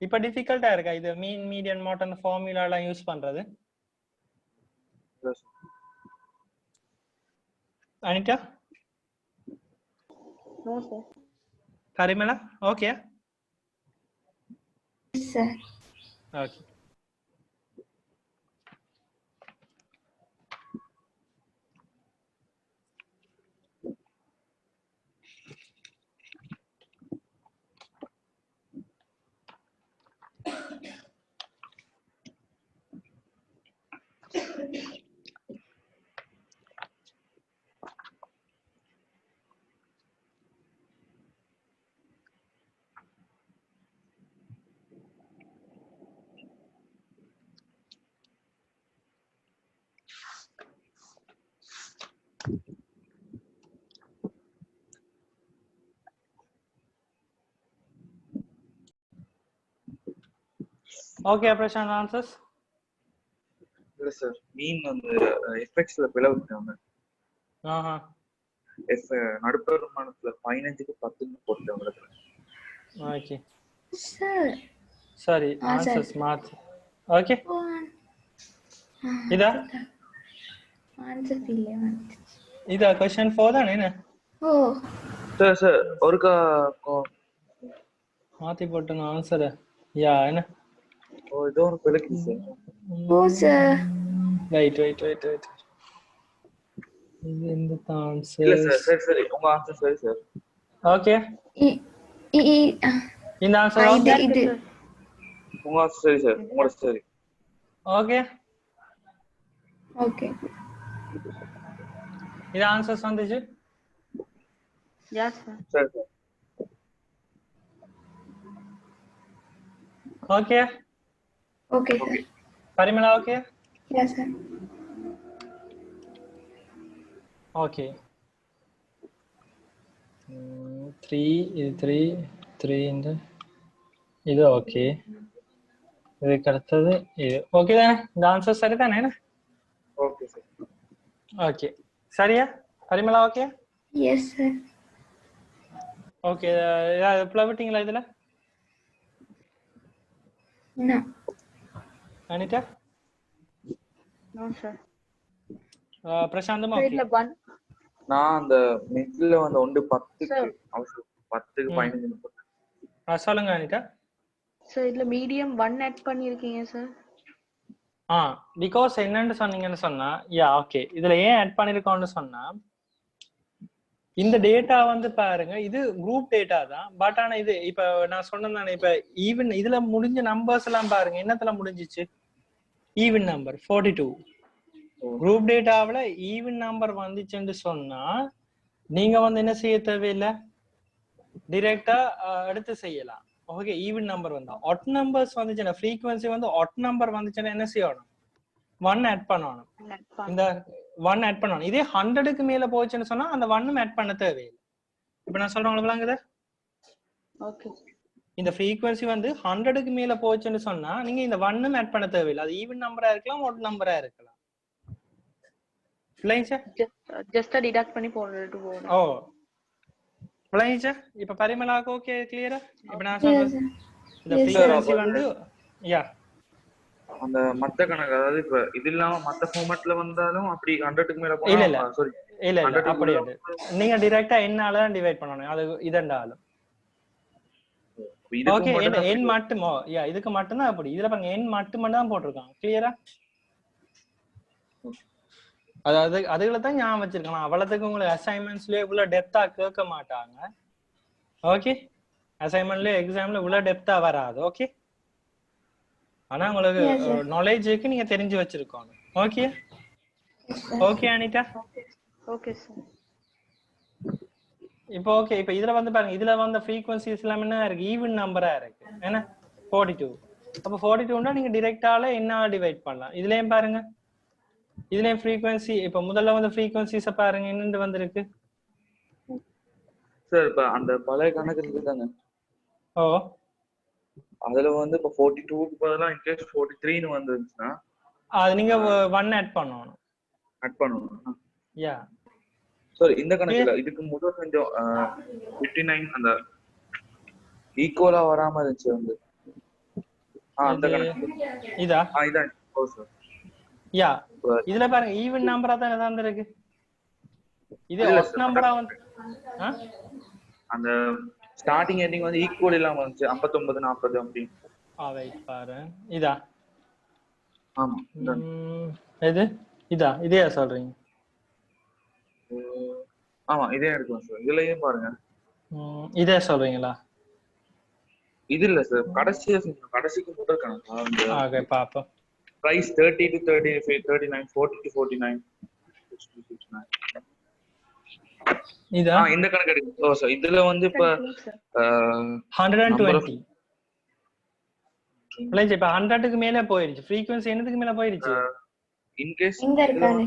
இப்ப டிஃபிகல்ட்டா இருக்கா இது மீன் மீடியன் மாட் அந்த ஃபார்முலா எல்லாம் யூஸ் பண்றது? Anita? No, sir. Parimala? Okay. Yes, sir. Okay. Okay, Prashant, answers? இல்ல சார், மீன் வந்து எஃப்எக்ஸ்ல பிளவுட்டாங்க. எஃப் நடுப்பெருமானத்துல 15க்கு 10ன்னு போட்டாங்க. Okay. Sir. Sorry, answers மாத்து. Okay. இதா? Answer இல்ல வந்து. இதா question 4 தானே என்ன? ஓ. சார் ஒருக்கா மாத்தி போட்டன ஆன்சர். யா என்ன? ஓ இது ஒரு பிளக்கு சார். ஓ சார். Wait. இது இந்த ஆன்சர். இல்ல சார், சரி உங்க ஆன்சர் சரி சார். Okay. இந்த ஆன்சர் இது உங்க ஆன்சர் சரி சார். உங்க சரி. Okay. Okay. இது ஆன்சர்ஸ் வந்துச்சு? Yes, sir. சரி sir. Okay. Okay, sir. Parimala okay? Yes, sir. Okay. 3 இந்த இது ஓகே. இதுக்கு அடுத்தது இது ஓகே தானே? இந்த ஆன்சர் சரி தானே? Okay sir. ஓகே சரியா? Parimala okay? Yes, sir. Okay, பிளவிட்டீங்களா இதுல? No. அனிதா? No, sir. பிரசாந்தமா Sir, ஓகே? இதுல 1 நான் அந்த மிட்ல வந்து 10க்கு அவசரம் 10க்கு 15 போட்டேன். சொல்லுங்க அனிதா. Sir, இதுல மீடியம் 1 ஆட் பண்ணிருக்கீங்க சார். பிகாஸ் என்னன்னு சொன்னீங்கன்னு சொன்னா யா ஓகே, இதுல ஏன் ஆட் பண்ணிருக்கோம்னு சொன்னா இந்த டேட்டா வந்து பாருங்க, இது குரூப் டேட்டா தான். பட் ஆனா இது இப்ப நான் சொன்னேன், இப்ப ஈவன் இதுல முடிஞ்ச நம்பர்ஸ் எல்லாம் பாருங்க, என்னத்துல முடிஞ்சிச்சு? Even number 42. குரூப் டேட்டாவில ஈவன் நம்பர் வந்துச்சுன்னு சொன்னா நீங்க வந்து என்ன செய்ய தேவையில்லை, டிரெக்டா எடுத்து செய்யலாம். ஓகே, ஈவன் நம்பர் வந்தா ஆட் நம்பர்ஸ் வந்துச்சுன்னா ஃப்ரீக்வன்சி வந்து ஆட் நம்பர் வந்துச்சுன்னா என்ன செய்யணும்? 1 ஆட் பண்ணணும். இந்த 1 ஆட் பண்ணணும். இதே 100க்கு மேல போச்சுன்னு சொன்னா அந்த 1 ஆட் பண்ண தேவையில்லை. இப்ப நான் சொல்றேன் விளங்குதா? ஓகே. இந்த ஃப்ரீக்வன்சி வந்து 100க்கு மேல போச்சுன்னு சொன்னா நீங்க இந்த 1 ஆட் பண்ண தேவையில்லை. அது ஈவன் நம்பரா இருக்கலாம், ஆட் நம்பரா இருக்கலாம். ஃளைஞ்சா ஜஸ்ட் டிடக்ட் பண்ணி போடுறது போறோம். ஓ ஃளைஞ்சா இப்ப பரிமளாக்கு ஓகே கிளியரா? இப்ப நான் சொல்றது இந்த ஃப்ரீக்வன்சி வந்து யா அந்த மத்த கணக்கு, அதாவது இப்ப இது இல்லாம மத்த ஃபார்மட்ல வந்தாலும் அப்படி 100க்கு மேல போனா இல்ல சாரி இல்ல அப்படி நீங்க டைரக்டா என்னால தான் டிவைட் பண்ணனும். அது இதண்டாலும் ஓகே இதுக்கு என் மட்டுமோ யா இதுக்கு மட்டும்தான் அப்படி இதுல பாருங்க என் மட்டும் தான் போட்டிருக்காங்க கிளியரா அதாவது அதுகளை தான் ஞாபகம் வச்சிருக்கணும் அவ்வளவுக்கு உங்களுக்கு அசைன்மெண்ட்ஸ்லயே இவ்வளவு டெப்தா கேட்க மாட்டாங்க ஓகே அசைன்மெண்ட்ல எக்ஸாம்ல இவ்வளவு டெப்தா வராது ஓகே ஆனா உங்களுக்கு நாலேஜுக்கு நீங்க தெரிஞ்சு வச்சிருக்கணும் okay okay Anitha okay sir இப்போ ஓகே இப்போ இதுல வந்து பாருங்க இதுல வந்து ஃப்ரீக்வன்சிஸ் எல்லாம் என்ன இருக்கு ஈவன் நம்பரா இருக்கு என்ன 42 அப்ப 42னா நீங்க டைரக்டால என்ன டிவைட் பண்ணலாம் இதுலயும் பாருங்க இதுலயும் ஃப்ரீக்வன்சி இப்போ முதல்ல வந்து ஃப்ரீக்வன்சிஸ பாருங்க என்னன்னு வந்திருக்கு சார் இப்ப அந்த பழைய கணக்கு இருக்குதானே ஓ அதுல வந்து இப்ப 42க்கு பதிலா இன்கேஸ் 43ன்னு வந்துருந்துச்சுன்னா அது நீங்க 1 ஆட் பண்ணணும் ஆட் பண்ணணும் யா சார் இந்த கணக்குல இதுக்கு முதல் கொஞ்சம் 59 அந்த ஈக்குவலா வராம இருந்துச்சு வந்து அந்த கணக்கு இதா இதான் ஓ சார் யா இதுல பாருங்க ஈவன் நம்பரா தான் ஏதாவது இருக்கு இது ஆட் நம்பரா வந்து அந்த ஸ்டார்டிங் எண்டிங் வந்து ஈக்குவல் இல்லாம வந்துச்சு 59 40 அப்படி வெயிட் பாரு இதா ஆமா இது இதா இதே சொல்றீங்க ஆமா இதே எடுக்கலாம் சார் இதுலயும் பாருங்க இதே சொல்றீங்களா இது இல்ல சார் கடைசிக்கு முதல் கணக்கு ஓகே பாப்போம் price 30 to 35 39 40 to 49 இதா இந்த கணக்கு எடுக்கு ஓ சார் இதுல வந்து இப்ப 120 பிளேஜ் இப்ப 100க்கு மேல போயிடுச்சு ஃப்ரீக்வென்சி என்னதுக்கு மேல போயிடுச்சு இன் கேஸ் இங்க இருக்கானே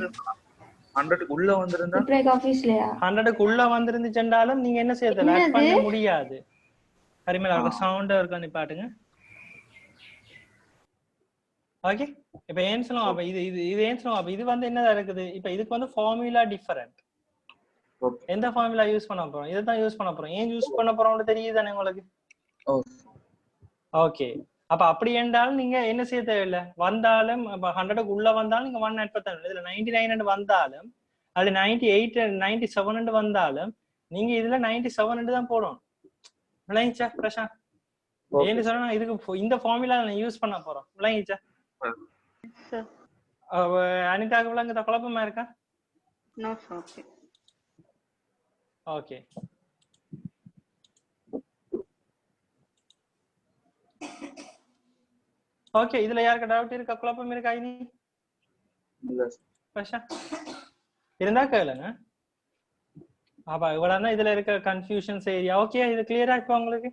100க்கு உள்ள வந்திருந்தா பிரேக் ஆபீஸ்லயா 100க்கு உள்ள வந்திருந்துச்சுன்றாலும் நீங்க என்ன செய்யறது ஆட் பண்ண முடியாது ஹரிமேல இருக்க சவுண்ட் இருக்க நிப்பாட்டுங்க ஓகே இப்ப ஏன் சொல்லுவோம் அப்ப இது ஏன் சொல்லுவோம் அப்ப இது வந்து என்னதா இருக்குது இப்ப இதுக்கு வந்து ஃபார்முலா டிஃபரெண்ட் எந்த ஃபார்முலா யூஸ் பண்ண போறோம் இதுதான் யூஸ் பண்ண போறோம் ஏன் யூஸ் பண்ண போறோம்னு தெரியுதானே உங்களுக்கு ஓகே அப்ப அப்படி என்றாலும் நீங்க என்ன செய்ய தேவையில்லை வந்தாலும் 100க்கு உள்ள வந்தாலும் நீங்க 1 ஆட் பண்ண இதுல 99 வந்தாலும் அது 98 97 வந்தாலும் நீங்க இதுல 97 தான் போடணும் விளங்கிச்சா பிரசாந்த் ஏன்னு சொன்னா இதுக்கு இந்த ஃபார்முலா யூஸ் பண்ண போறோம் விளங்கிச்சா அனிதாக்கு விளங்குதா குழப்பமா இருக்கா ஓகே ஓகே இதுல யாருக்கு டவுட் இருக்கா குழப்பம் இருக்கா இனி இருந்தா கேளுங்க அப்ப இவ்வளவுதான் இதுல இருக்க கன்ஃபியூஷன்ஸ் ஏரியா ஓகே இது கிளியரா இப்போ உங்களுக்கு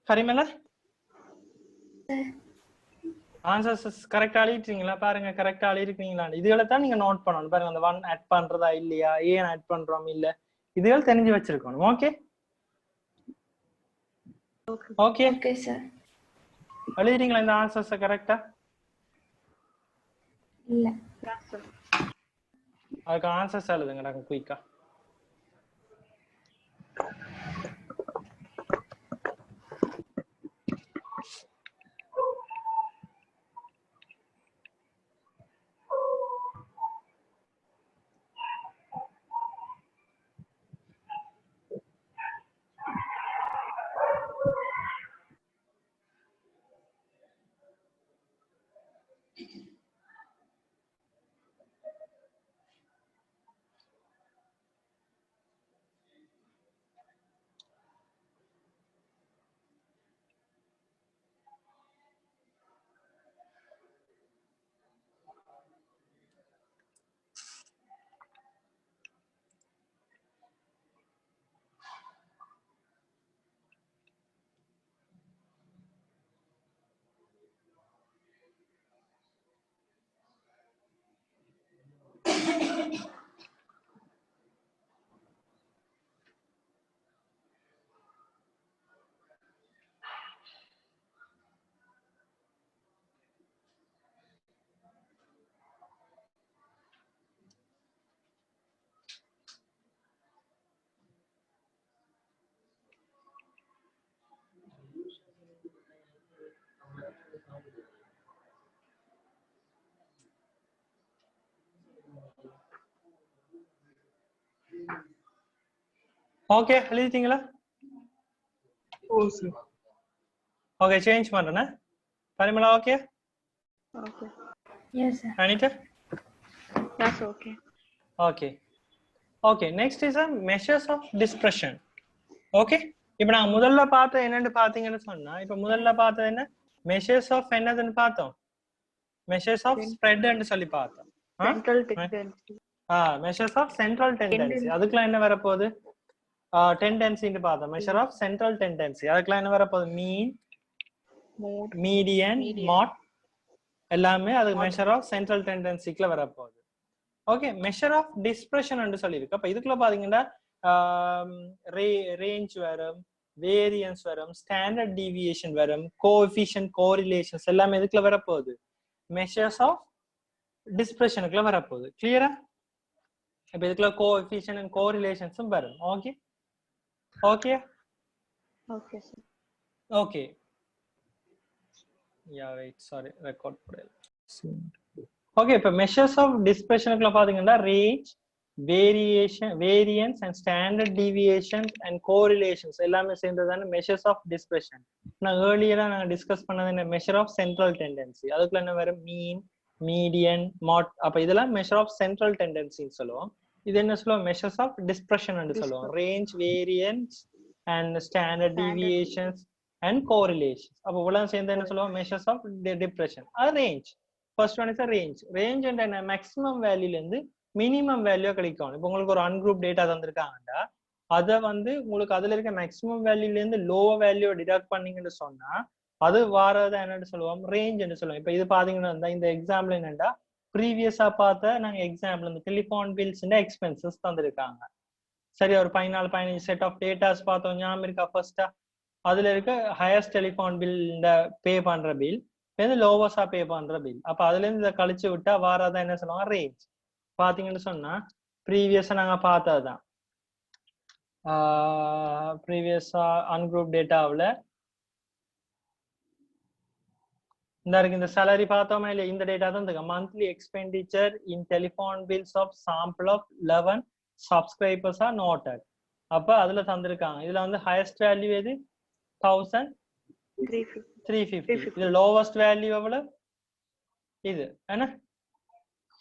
ஹரிமலா ஆன்சர்ஸ் கரெக்டா அழிட்டீங்களா பாருங்க கரெக்டா அழிருக்கீங்களா இதுகளை தான் நீங்க நோட் பண்ணணும் பாருங்க அந்த 1 ஆட் பண்றதா இல்லையா ஏன் ஆட் பண்றோம் இல்ல இதுகள் தெரிஞ்சு வச்சிருக்கணும் ஓகே ஓகே ஓகே சார் எழுதிட்டீங்களா இந்த ஆன்சர்ஸ் கரெக்டா இல்ல அதுக்கு ஆன்சர்ஸ் எழுதுங்க நாங்க குயிக்கா ஓகே எழுதிட்டீங்களா? ஓகே சேஞ்ச் பண்றேன். Parimala okay? Okay. Yes, sir. Anitha? Yes, okay. Okay. Okay next is measures of dispersion. Okay இப்போ நான் முதல்ல பார்த்த என்னன்னு பாத்தீங்கன்னு சொன்னா, இப்போ முதல்ல பார்த்தது என்ன? மெஷர்ஸ் ஆஃப் என்னதுன்னு பார்த்தோம். மெஷர்ஸ் ஆஃப் ஸ்ப்ரெட்ன்னு சொல்லி பார்த்தோம். Central tendency. Measures of central tendency. அதுக்குலாம் என்ன வரப்போகுது? டெண்டன்சின்னு பார்த்தோம். Measure of central tendency. அதுக்குலாம் என்ன வரப்போகுது? மீன், Mode. மீடியன், மாட் எல்லாமே அது மெஷர் ஆஃப் சென்ட்ரல் டெண்டன்சிக்குள்ள வரப்போகுது. ஓகே மெஷர் ஆஃப் டிஸ்பர்ஷன் சொல்லியிருக்கு. அப்ப இதுக்குள்ள பாத்தீங்கன்னா ரேஞ்ச் வரும், வேரியன்ஸ் வரும், ஸ்டாண்டர்ட் டீவியேஷன் வரும், கோஎஃபிஷியன்ட், கோரிலேஷன்ஸ் எல்லாமே இதுக்குள்ள வரப்போகுது. மெஷர்ஸ் ஆஃப் டிஸ்பர்ஷனுக்குள்ள வரப்போகுது. கிளியரா? இப்ப இதுக்குள்ள கோஎஃபிஷியன்ட் அண்ட் கோரிலேஷன்ஸும் வரும். Okay okay Okay, sir. Okay wait sorry record பண்ணல. ஓகே இப்போ மெஷர்ஸ் ஆஃப் டிஸ்பர்ஷனுக்குள்ள பாத்தீங்கன்னா range, variation, variance and standard deviations and correlations எல்லாமே சேர்ந்ததான மெஷர்ஸ் ஆஃப் டிஸ்பர்ஷன். நான் ஏர்லியரா நாங்க டிஸ்கஸ் பண்ணது என்ன? Measure of central tendency. அதுக்குள்ள என்ன வரும்? Mean, median, mode. அப்ப இதெல்லாம் மெஷர் ஆஃப் சென்ட்ரல் டெண்டன்சின்னு சொல்லுவோம். இது என்ன சொல்லுவோம்? மெஷர்ஸ் ஆஃப் டிஸ்பர்ஷன் சொல்லுவோம். Range, variance and standard deviations and correlations. அப்போ இவ்வளவு சேர்ந்து என்ன சொல்லுவோம்? Measures of dispersion. அது range. First one is range. Range என்ன? மேக்ஸிமம் வேல்யூல இருந்து மினிமம் வேல்யூ கிடைக்கும். இப்போ உங்களுக்கு ஒரு அன்குரூப் டேட்டா தந்திருக்காங்கடா, அதை உங்களுக்கு அதுல இருக்க மேக்ஸிமம் வேல்யூல இருந்து லோவர் வேல்யூ டிடக்ட் பண்ணீங்கன்னு சொன்னா அது வாரதை என்னன்னு சொல்லுவோம்? ரேஞ்ச் என்று சொல்லுவோம். இப்போ இது பாத்தீங்கன்னா இந்த எக்ஸாம்பிள் என்னன்னா, ப்ரீவியஸா பார்த்த நாங்க எக்ஸாம்பிள் இந்த டெலிஃபோன் பில்ஸ் எக்ஸ்பென்சஸ் தந்திருக்காங்க. சரி, ஒரு 14-15 செட் ஆஃப் டேட்டாஸ் பார்த்தோம். ஞாபகம் இருக்கா? ஃபர்ஸ்டா அதுல இருக்க ஹையஸ்ட் டெலிஃபோன் பில் இந்த பே பண்ற பில், லோவஸ்டா பே பண்ற பில். அப்ப அதுல இருந்து இதை கழிச்சு விட்டா வாரதான் என்ன சொல்லுவாங்க? ரேஞ்ச். பாத்தீங்கன்னு சொன்னா ப்ரீவியஸா நாங்க பார்த்ததுதான். ப்ரீவியஸா அன்குரூப் டேட்டாவில் இந்த சேலரி பார்த்தோமா இல்லையா? இந்த டேட்டா தான் இருக்கு. Monthly expenditure in telephone bills of sample of 11 subscribers are noted. அப்ப அதுல தந்திருக்காங்க. இதுல ஹையஸ்ட் வேல்யூ எது? 1350. இது லோவஸ்ட் வேல்யூ எவ்வளவு? இது என்ன?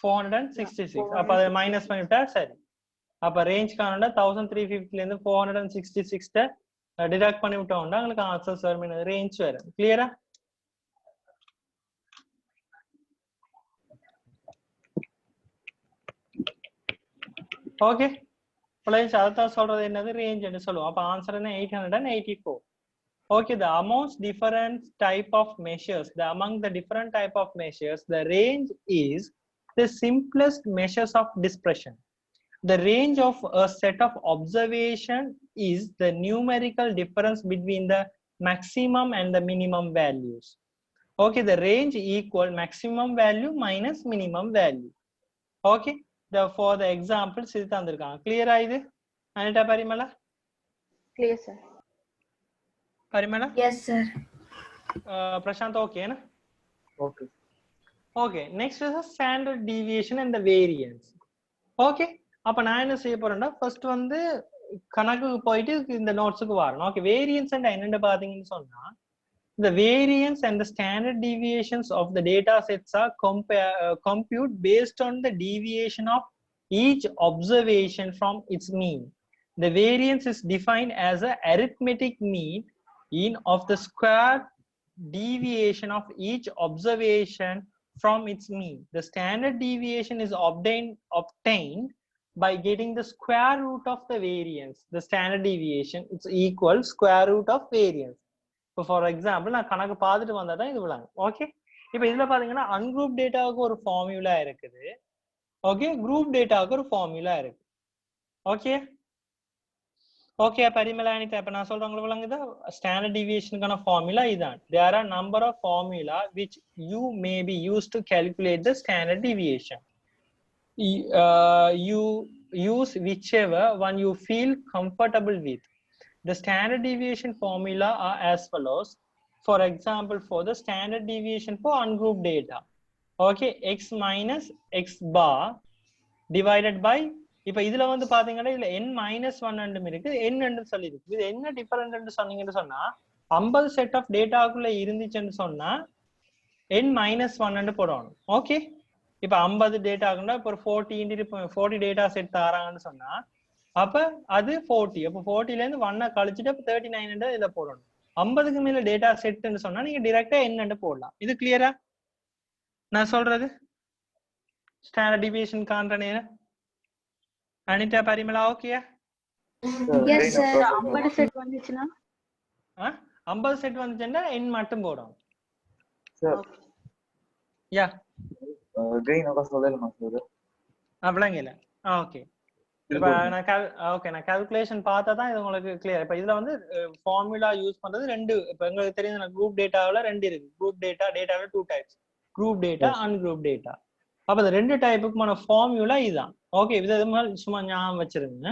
466. அப்ப அதை மைனஸ் பண்ணிவிட்டா சரி. அப்ப ரேஞ்ச் காணோம்னா 1350 இருந்து 466 டிடக்ட் பண்ணி விட்டோம்னா உங்களுக்கு ஆன்சர்ஸ் வரும். ரேஞ்ச் வரும். கிளியரா? ஓகே பிளஸ் அதான் சொல்றது என்னது? ரேஞ்ச் என்று சொல்லுவோம். அப்ப ஆன்சர் என்ன? 884. Okay, the amongst different type of measures, among the different type of measures, the range is the simplest measures of dispersion. The range of a set of observation is the numerical difference between the maximum and the minimum values. Okay, the range equal maximum value minus minimum value. Okay, for the examples இது தந்திருக்காங்க. கிளியரா இது? Anitha, Parimala? Clear, sir. Parimala? Yes, sir. Prashant, okay na? Okay. Okay, next is the standard deviation and the variance. Okay, அப்ப நான் என்ன செய்ய போறேன்னா first கணக்குக்கு போயிட்டு இந்த நோட்ஸுக்கு வரணும். ஓகே, வேரியன்ஸ் என்னென்ன பாத்தீங்கன்னு சொன்னா, the variance and the standard deviations of the data sets are compute based on the deviation of each observation from its mean. The variance is defined as a arithmetic mean of the square deviation of each observation from its mean. The standard deviation is obtained by getting the square root of the variance. The standard deviation is equal square root of variance. So for example, நான் கணக்கு பார்த்துட்டு வந்தாதான் இது விளங்கும். Okay, இப்போ இதுல பாத்தீங்கன்னா ungroup டேட்டாவுக்கு ஒரு ஃபார்முலா இருக்குது. ஓகே, குரூப் டேட்டாவுக்கு ஒரு ஃபார்முலா இருக்கு. ஓகே ஓகே பரிமளா, அனிதா, இப்ப நான் சொல்றவங்களுக்கு விளங்குதா? ஸ்டாண்டர்ட் டிவியேஷனுக்கான ஃபார்முலா இதான். There are number of formula which you may be used to calculate the standard deviation. You use whichever one you feel comfortable with. The standard deviation formula are as follows. For example, for the standard deviation for ungrouped data, okay, x minus x bar divided by இப்ப இதுல வந்து பாத்தீங்கன்னா இதுல n-1 இருக்கு n சொல்லி இருக்கு. இது என்ன டிஃபரெண்ட் சொன்னீங்கன்னு சொன்னா 50 செட் ஆஃப் டேட்டாக்குள்ள இருந்துச்சுன்னு சொன்னா n-1 போடணும். ஓகே, இப்ப 50 டேட்டாக்குன்னா இப்போ 40 டேட்டா செட் தராங்கன்னு சொன்னா அப்ப அது 40. அப்ப 40ல இருந்து 1 கழிச்சுட்டு அப்ப 39 இதுல போடணும். 50க்கு மேல டேட்டா செட்னு சொன்னா நீங்க டைரக்டா n போடலாம். இது கிளியரா நான் சொல்றது? ஸ்டாண்டர்ட் டிவியேஷன் காண்றனே அனிதா பரிமளா ஓகேயா? Yes, sir. 50 செட் வந்துச்சுன்னா 50 செட் வந்துச்சுன்னா n மட்டும் போடும். சார் யா கெயின் ஓகே சொல்லலாமா சார்? அப்படிங்கல. ஓகே, இப்ப நான் கால்குலேஷன் பார்த்தா தான் இது உங்களுக்கு கிளியர். இப்ப இதுல வந்து ஃபார்முலா யூஸ் பண்றது ரெண்டு. இப்ப உங்களுக்கு தெரியும் குரூப் டேட்டாவில் ரெண்டு இருக்கு. குரூப் டேட்டால 2 types, group data ungroup data. அப்ப இந்த ரெண்டு டைப்புக்குமான ஃபார்முலா இதுதான். ஓகே, இது சும்மா ஞாபகம் வச்சிருங்க.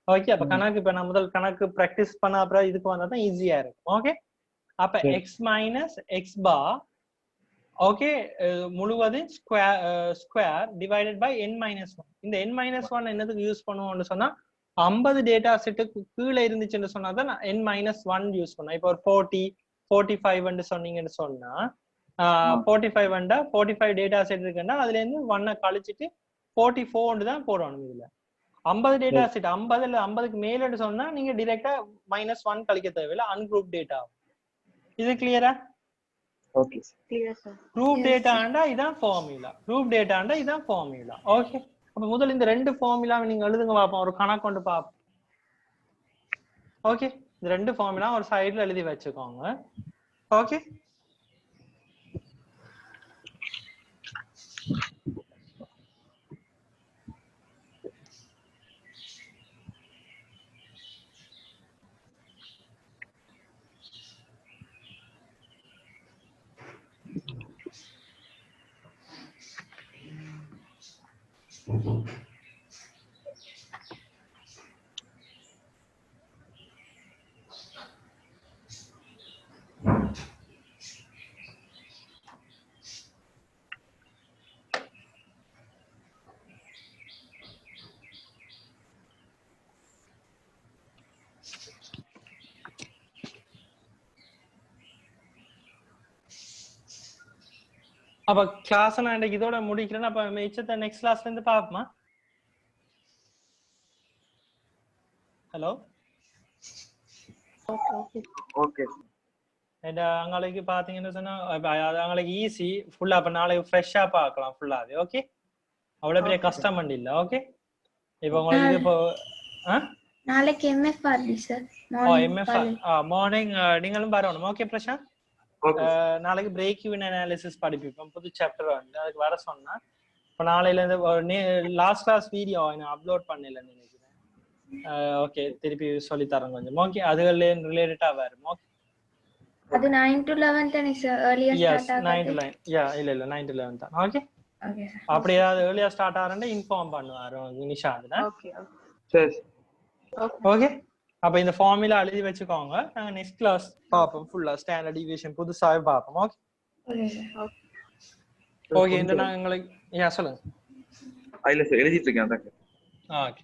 ஓகே, அப்ப கணக்கு இப்ப நான் முதல் கணக்கு பிராக்டிஸ் பண்ண அப்புறம் இதுக்கு வந்தா தான் ஈஸியா இருக்கும். ஓகே, அப்ப எக்ஸ் மைனஸ் எக்ஸ் பார் ஓகே முழுவதும் ஸ்கொயர் டிவைடட் பை n-1. இந்த n-1 என்னதுக்கு யூஸ் பண்ணுவோம்னு சொன்னா 50 டேட்டா செட்டுக்கு கீழே இருந்துச்சுன்னு சொன்னா தான் n-1 யூஸ் பண்ணுவோம். இப்போ ஒரு 40 45 சொன்னீங்கன்னு சொன்னா 45 டேட்டா செட் இருக்குன்னா அதுல இருந்து 1 கழிச்சிட்டு 44 தான் போடணும். இதுல 50 டேட்டா செட் 50க்கு மேல சொன்னா நீங்க டைரக்டா -1 கழிக்க தேவையில்லை, அன்குரூப் டேட்டா. இது கிளியரா? Okay clear sir. குரூப் டேட்டாண்டா இதான் ஃபார்முலா, குரூப் டேட்டாண்டா இதான் ஃபார்முலா. ஓகே, அப்ப முதல்ல இந்த ரெண்டு ஃபார்முலாவை நீங்க எழுதுங்க பாப்போம், ஒரு கணக்கு கொண்டு பாப்போம். ஓகே, இந்த ரெண்டு ஃபார்முலா ஒரு சைடுல எழுதி வச்சுக்கோங்க. ஓகே, அப்ப கிளாஸ் நான் இன்னைக்கு இதோட முடிக்கிறேன். அப்ப மிச்சத்தை நெக்ஸ்ட் கிளாஸ்ல இருந்து பாப்போமா? Hello okay. அங்களுக்கு பாத்தீங்கன்னு சொன்னா அங்களுக்கு ஈஸி ஃபுல்லா. அப்ப நாளைக்கு ஃப்ரெஷ்ஷா பார்க்கலாம் ஃபுல்லாவே. ஓகே, அவ்வளவு பெரிய கஷ்டம் இல்ல. ஓகே, இப்ப உங்களுக்கு இது இப்போ நாளைக்கு MFR சார். MFR மார்னிங் நீங்களும் வரணும். ஓகே பிரசாந்த், நாளைக்கு பிரேக் ஈவன் அனாலிசிஸ் படிப்போம், புது சாப்டர் வந்து அதுக்கு வர சொன்னா. இப்போ நாளையில இருந்து லாஸ்ட் கிளாஸ் வீடியோ நான் அப்லோட் பண்ணல நினைக்கிறேன். ஓகே, திருப்பி சொல்லி தரேன் கொஞ்சம். ஓகே, அதுல ரிலேட்டடா வரும். ஓகே, அது 9 to 11 தானே சார்? earlier start ஆகுது. 9 to 11. யா இல்ல 9 to 11 தான். Okay, okay sir. அப்படி ஏதாவது ஏர்லியா ஸ்டார்ட் ஆறேன்னா இன்ஃபார்ம் பண்ணுவாரு நிஷாந்த். ஓகே சரி ஓகே, அப்ப இந்த ஃபார்முலா எழுதி வச்சுக்கோங்க. நாங்க நெக்ஸ்ட் கிளாஸ் பாப்போம் ஃபுல்லா ஸ்டாண்டர்ட் டிவியேஷன் புதுசாவே பாப்போம். Okay okay sir. ஓகே, இந்த நான் உங்களுக்கு சொல்லுங்க. இல்ல சார் எழுதிட்டு இருக்கேன். ஓகே.